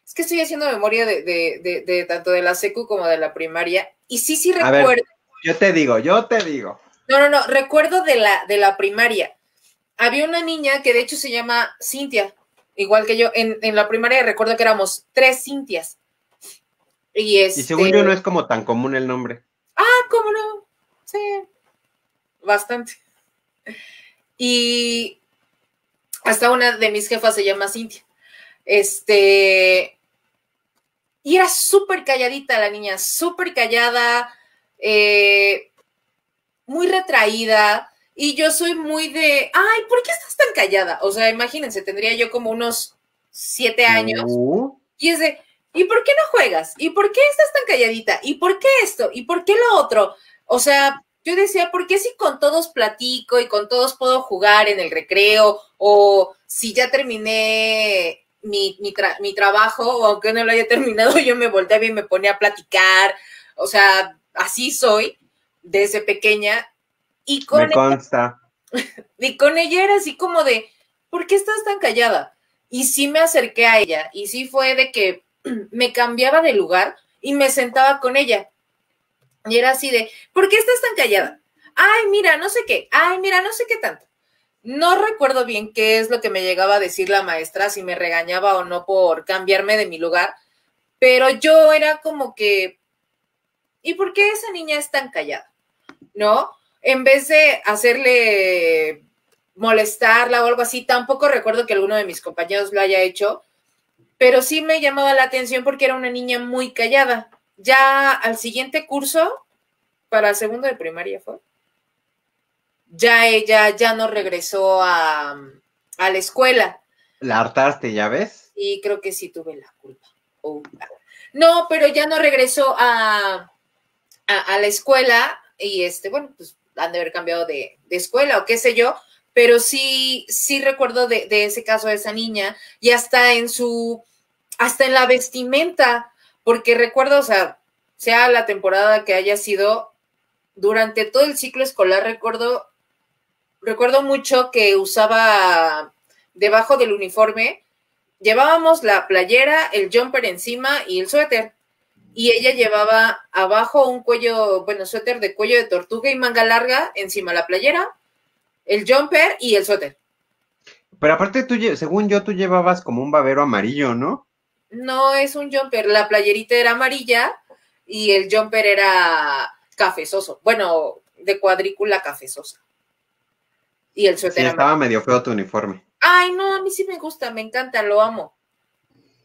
Es que estoy haciendo memoria de tanto de la secu como de la primaria, y sí A ver, recuerdo. yo te digo. No, recuerdo de la primaria. Había una niña que de hecho se llama Cintia, igual que yo. En la primaria recuerdo que éramos 3 Cintias. Y Y según yo no es como tan común el nombre. ¿cómo no? Sí, bastante. Y hasta una de mis jefas se llama Cintia. Y era súper calladita la niña, súper callada, muy retraída. Y yo soy muy de, ay, ¿por qué estás tan callada? O sea, imagínense, tendría yo como unos 7 años. Y es de, ¿y por qué no juegas? ¿Y por qué estás tan calladita? ¿Y por qué esto? ¿Y por qué lo otro? O sea, yo decía, ¿por qué si con todos platico y con todos puedo jugar en el recreo? O si ya terminé mi trabajo, o aunque no lo haya terminado, yo me volteaba y me ponía a platicar. O sea, así soy desde pequeña. Me consta. Y con ella era así como de, ¿por qué estás tan callada? Y sí me acerqué a ella, y sí fue de que me cambiaba de lugar y me sentaba con ella. Y era así de, ¿por qué estás tan callada? Ay, mira, no sé qué. Ay, mira, no sé qué tanto. No recuerdo bien qué es lo que me llegaba a decir la maestra, si me regañaba o no por cambiarme de mi lugar, pero yo era como que, ¿y por qué esa niña es tan callada? ¿No? En vez de hacerle molestarla o algo así, tampoco recuerdo que alguno de mis compañeros lo haya hecho, pero sí me llamaba la atención porque era una niña muy callada. Ya al siguiente curso, para segundo de primaria fue, ya ella ya no regresó a la escuela. La hartaste, ¿ya ves? Y creo que sí tuve la culpa. No, pero ya no regresó a la escuela y bueno, pues han de haber cambiado de escuela o qué sé yo, pero sí recuerdo de ese caso de esa niña y hasta en la vestimenta, porque recuerdo, o sea la temporada que haya sido, durante todo el ciclo escolar recuerdo mucho que usaba debajo del uniforme, llevábamos la playera, el jumper encima y el suéter. Y ella llevaba abajo un suéter de cuello de tortuga y manga larga, encima la playera, el jumper y el suéter. Pero aparte según yo, tú llevabas como un babero amarillo, ¿no? No es un jumper, la playerita era amarilla y el jumper era cafezoso, bueno, de cuadrícula cafezosa. Y el suéter Sí, era estaba amarillo. medio feo tu uniforme. Ay, no, a mí sí me gusta, me encanta, lo amo,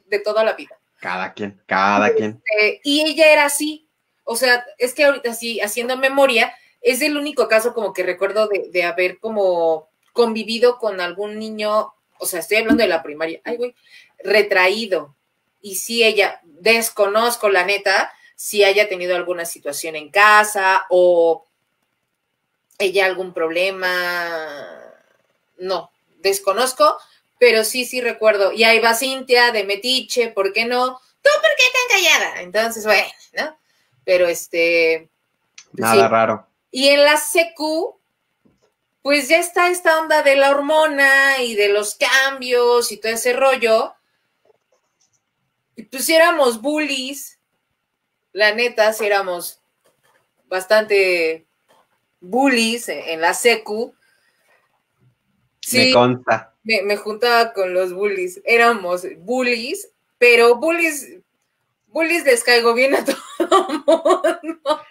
de toda la vida. Cada quien. Y ella era así, o sea, es que ahorita sí, haciendo memoria, es el único caso como que recuerdo de haber como convivido con algún niño, o sea, estoy hablando de la primaria, ay, güey, retraído. Y sí, ella, desconozco la neta, si haya tenido alguna situación en casa o ella algún problema, no, desconozco, pero sí recuerdo. Y ahí va Cintia de metiche, ¿por qué no? ¿Tú por qué tan callada? Entonces, bueno, ¿no? Pero Nada sí. raro. Y en la secu, pues ya está esta onda de la hormona y de los cambios y todo ese rollo. Y pues si éramos bullies, la neta, si éramos bastante bullies en la secu. Me Sí, consta. me juntaba con los bullies. Éramos bullies, pero bullies les caigo bien a todo mundo.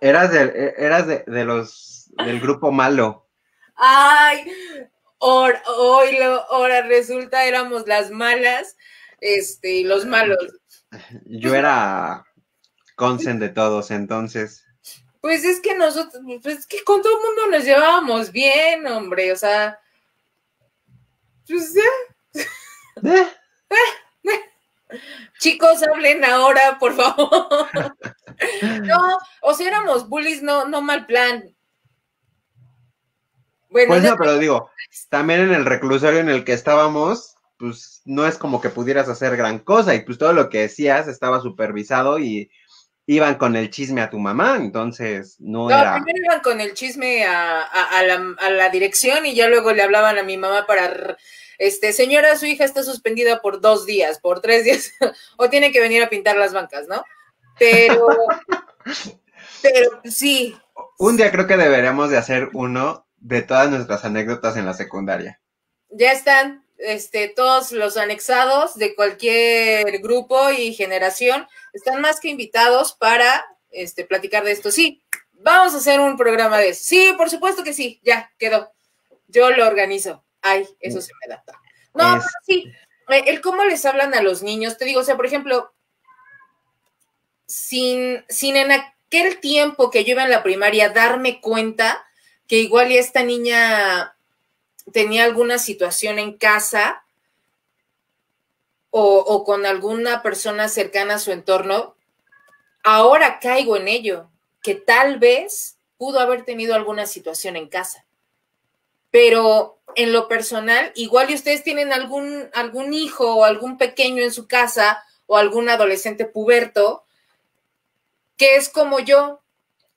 Eras de los del grupo malo. Ay, ahora resulta éramos las malas, y los malos. Yo era consen de todos, entonces. Pues es que nosotros, pues es que con todo el mundo nos llevábamos bien, hombre, o sea, pues ya. Chicos, hablen ahora, por favor. No, o sea, éramos bullies, no mal plan. Bueno, Pues no, pero digo, también en el reclusorio en el que estábamos, pues no es como que pudieras hacer gran cosa y pues todo lo que decías estaba supervisado y iban con el chisme a tu mamá, entonces no era... primero iban con el chisme a la dirección y ya luego le hablaban a mi mamá para, señora, su hija está suspendida por 2 días, por 3 días, o tiene que venir a pintar las bancas, ¿no? Pero sí. Un día creo que deberíamos de hacer uno de todas nuestras anécdotas en la secundaria. Ya están, todos los anexados de cualquier grupo y generación están más que invitados para, platicar de esto. Sí, vamos a hacer un programa de eso. Sí, por supuesto que sí, ya quedó. Yo lo organizo. Ay, eso se me da. No, pero sí, el cómo les hablan a los niños, te digo, o sea, por ejemplo, sin en aquel tiempo que yo iba en la primaria darme cuenta que igual y esta niña tenía alguna situación en casa o con alguna persona cercana a su entorno, ahora caigo en ello, que tal vez pudo haber tenido alguna situación en casa. Pero en lo personal, igual y ustedes tienen algún hijo o algún pequeño en su casa o algún adolescente puberto que es como yo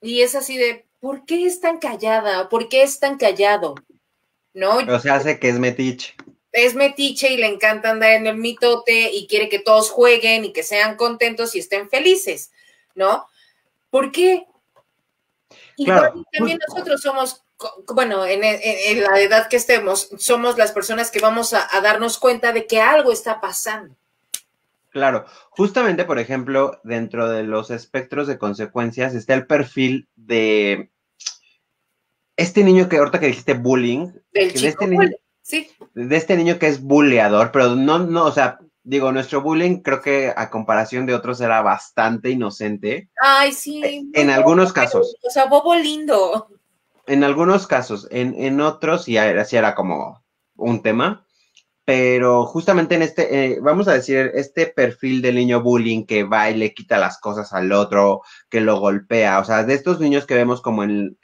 y es así de, ¿por qué es tan callada? ¿Por qué es tan callado? ¿No? O sea, hace que es metiche. Es metiche y le encanta andar en el mitote y quiere que todos jueguen y que sean contentos y estén felices, ¿no? ¿Por qué? Igual Claro. también nosotros somos, bueno, en la edad que estemos, somos las personas que vamos a darnos cuenta de que algo está pasando. Claro, justamente, por ejemplo, dentro de los espectros de consecuencias está el perfil de este niño que ahorita que dijiste bullying, Del que de chico este niño, bullying, sí. de este niño que es bulleador, pero no, o sea, digo, nuestro bullying creo que a comparación de otros era bastante inocente. Ay, sí, muy En bobo, algunos casos. o sea, bobo lindo. En algunos casos, en otros sí era como un tema. Pero justamente en vamos a decir, este perfil del niño bullying que va y le quita las cosas al otro, que lo golpea, o sea, de estos niños que vemos como El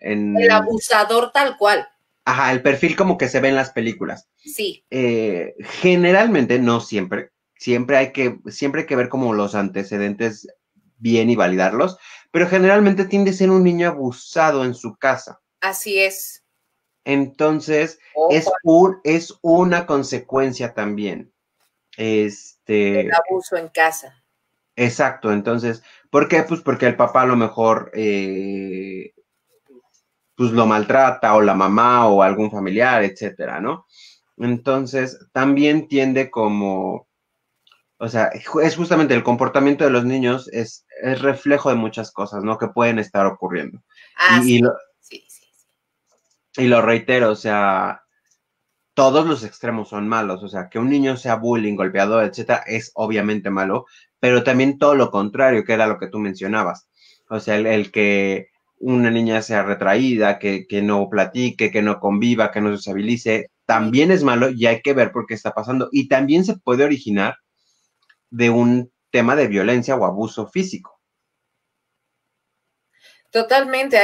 abusador tal cual. Ajá, el perfil como que se ve en las películas. Sí. Generalmente, no siempre, siempre hay que ver como los antecedentes bien y validarlos, pero generalmente tiende a ser un niño abusado en su casa. Así es. Entonces, es una consecuencia también. El abuso en casa. Exacto, entonces, ¿por qué? Pues porque el papá a lo mejor pues lo maltrata o la mamá o algún familiar, etcétera, ¿no? Entonces, también tiende como, o sea, es justamente el comportamiento de los niños es reflejo de muchas cosas, ¿no? Que pueden estar ocurriendo. Ah, Y, y, lo, sí, sí, sí. y lo reitero, o sea, todos los extremos son malos, o sea, que un niño sea bullying, golpeador, etcétera, es obviamente malo, pero también todo lo contrario, que era lo que tú mencionabas. O sea, el que una niña sea retraída, que no platique, que no conviva, que no sociabilice, también es malo y hay que ver por qué está pasando. Y también se puede originar de un tema de violencia o abuso físico. Totalmente,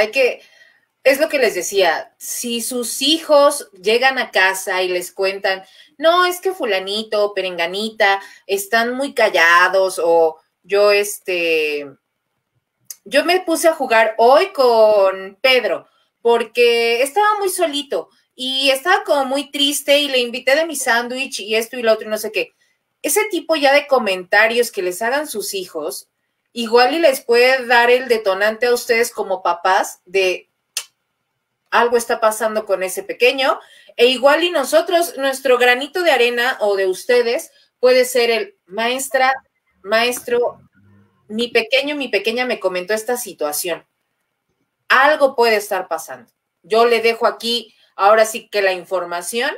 es lo que les decía, si sus hijos llegan a casa y les cuentan, no, es que fulanito, perenganita, están muy callados o yo me puse a jugar hoy con Pedro porque estaba muy solito y estaba como muy triste y le invité de mi sándwich y esto y lo otro y no sé qué. Ese tipo ya de comentarios que les hagan sus hijos, igual y les puede dar el detonante a ustedes como papás de algo está pasando con ese pequeño, e igual y nosotros, nuestro granito de arena o de ustedes puede ser el maestro, mi pequeño, mi pequeña me comentó esta situación. Algo puede estar pasando. Yo le dejo aquí ahora sí que la información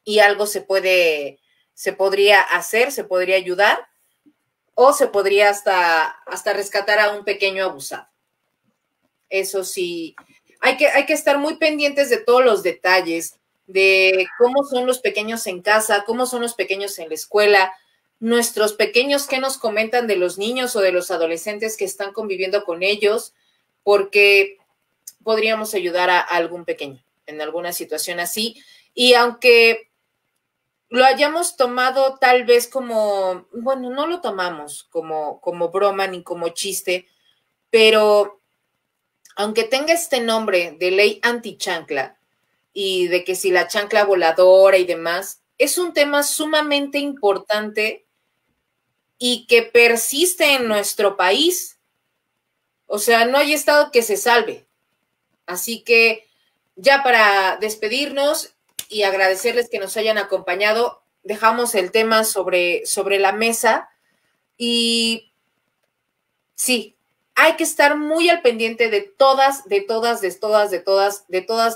y algo se podría hacer, se podría ayudar. o se podría hasta rescatar a un pequeño abusado. Eso sí, hay que estar muy pendientes de todos los detalles, de cómo son los pequeños en casa, cómo son los pequeños en la escuela, nuestros pequeños qué nos comentan de los niños o de los adolescentes que están conviviendo con ellos, porque podríamos ayudar a algún pequeño en alguna situación así. Y aunque lo hayamos tomado tal vez como, bueno, no lo tomamos como broma ni como chiste, pero aunque tenga este nombre de ley antichancla y de que si la chancla voladora y demás, es un tema sumamente importante y que persiste en nuestro país. O sea, no hay estado que se salve. Así que ya para despedirnos y agradecerles que nos hayan acompañado, dejamos el tema sobre la mesa y sí, hay que estar muy al pendiente de todas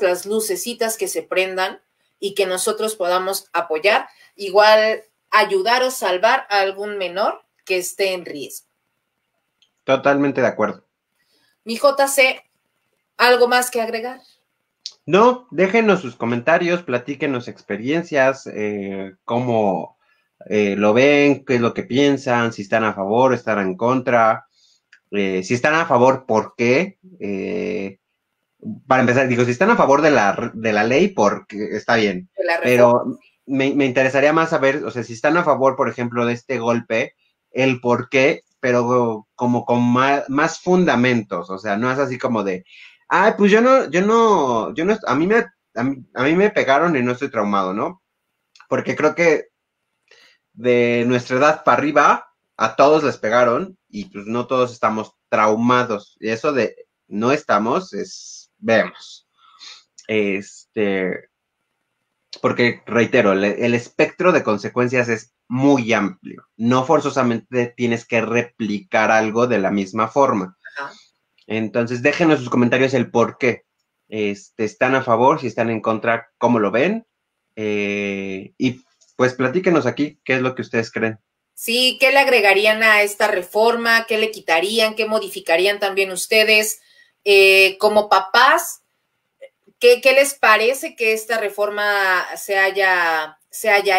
las lucecitas que se prendan y que nosotros podamos apoyar, igual ayudar o salvar a algún menor que esté en riesgo. Totalmente de acuerdo. Mi JC, ¿algo más que agregar? No, déjenos sus comentarios, platíquenos experiencias, cómo lo ven, qué es lo que piensan, si están a favor, están en contra, si están a favor, ¿por qué? Para empezar, digo, si están a favor de la ley, porque está bien, pero me interesaría más saber, o sea, si están a favor, por ejemplo, de este golpe, el por qué, pero como con más fundamentos, o sea, no es así como de, ay, pues yo no, a mí me pegaron y no estoy traumado, ¿no? Porque creo que de nuestra edad para arriba, a todos les pegaron y pues no todos estamos traumados. Y eso de no estamos, vemos. Porque reitero, el espectro de consecuencias es muy amplio. No forzosamente tienes que replicar algo de la misma forma. Ajá. Entonces, déjenos sus comentarios el por qué. ¿Están a favor? Si están en contra, ¿cómo lo ven? Y pues platíquenos aquí qué es lo que ustedes creen. Sí, ¿qué le agregarían a esta reforma? ¿Qué le quitarían? ¿Qué modificarían también ustedes? Como papás, ¿qué les parece que esta reforma se haya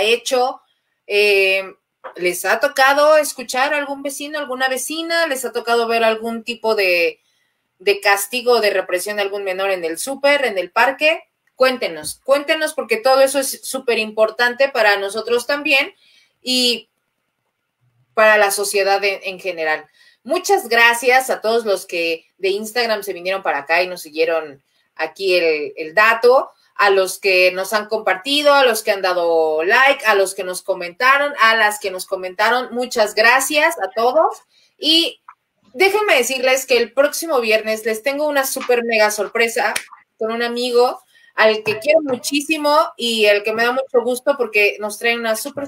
hecho? ¿Les ha tocado escuchar a algún vecino, alguna vecina? ¿Les ha tocado ver algún tipo de castigo o de represión de algún menor en el súper, en el parque? Cuéntenos porque todo eso es súper importante para nosotros también y para la sociedad en general. Muchas gracias a todos los que de Instagram se vinieron para acá y nos siguieron aquí el dato, a los que nos han compartido, a los que han dado like, a los que nos comentaron, a las que nos comentaron, muchas gracias a todos. Y déjenme decirles que el próximo viernes les tengo una súper mega sorpresa con un amigo al que quiero muchísimo y al que me da mucho gusto porque nos trae una súper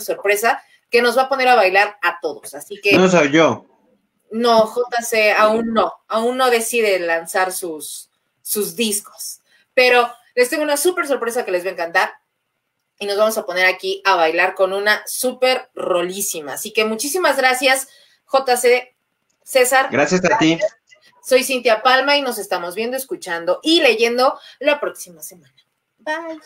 sorpresa que nos va a poner a bailar a todos. Así que... No soy yo. No, JC aún no decide lanzar sus discos, pero les tengo una súper sorpresa que les va a encantar y nos vamos a poner aquí a bailar con una súper rolísima. Así que muchísimas gracias, JC, César. Gracias a ti. Soy Cintia Palma y nos estamos viendo, escuchando y leyendo la próxima semana. Bye.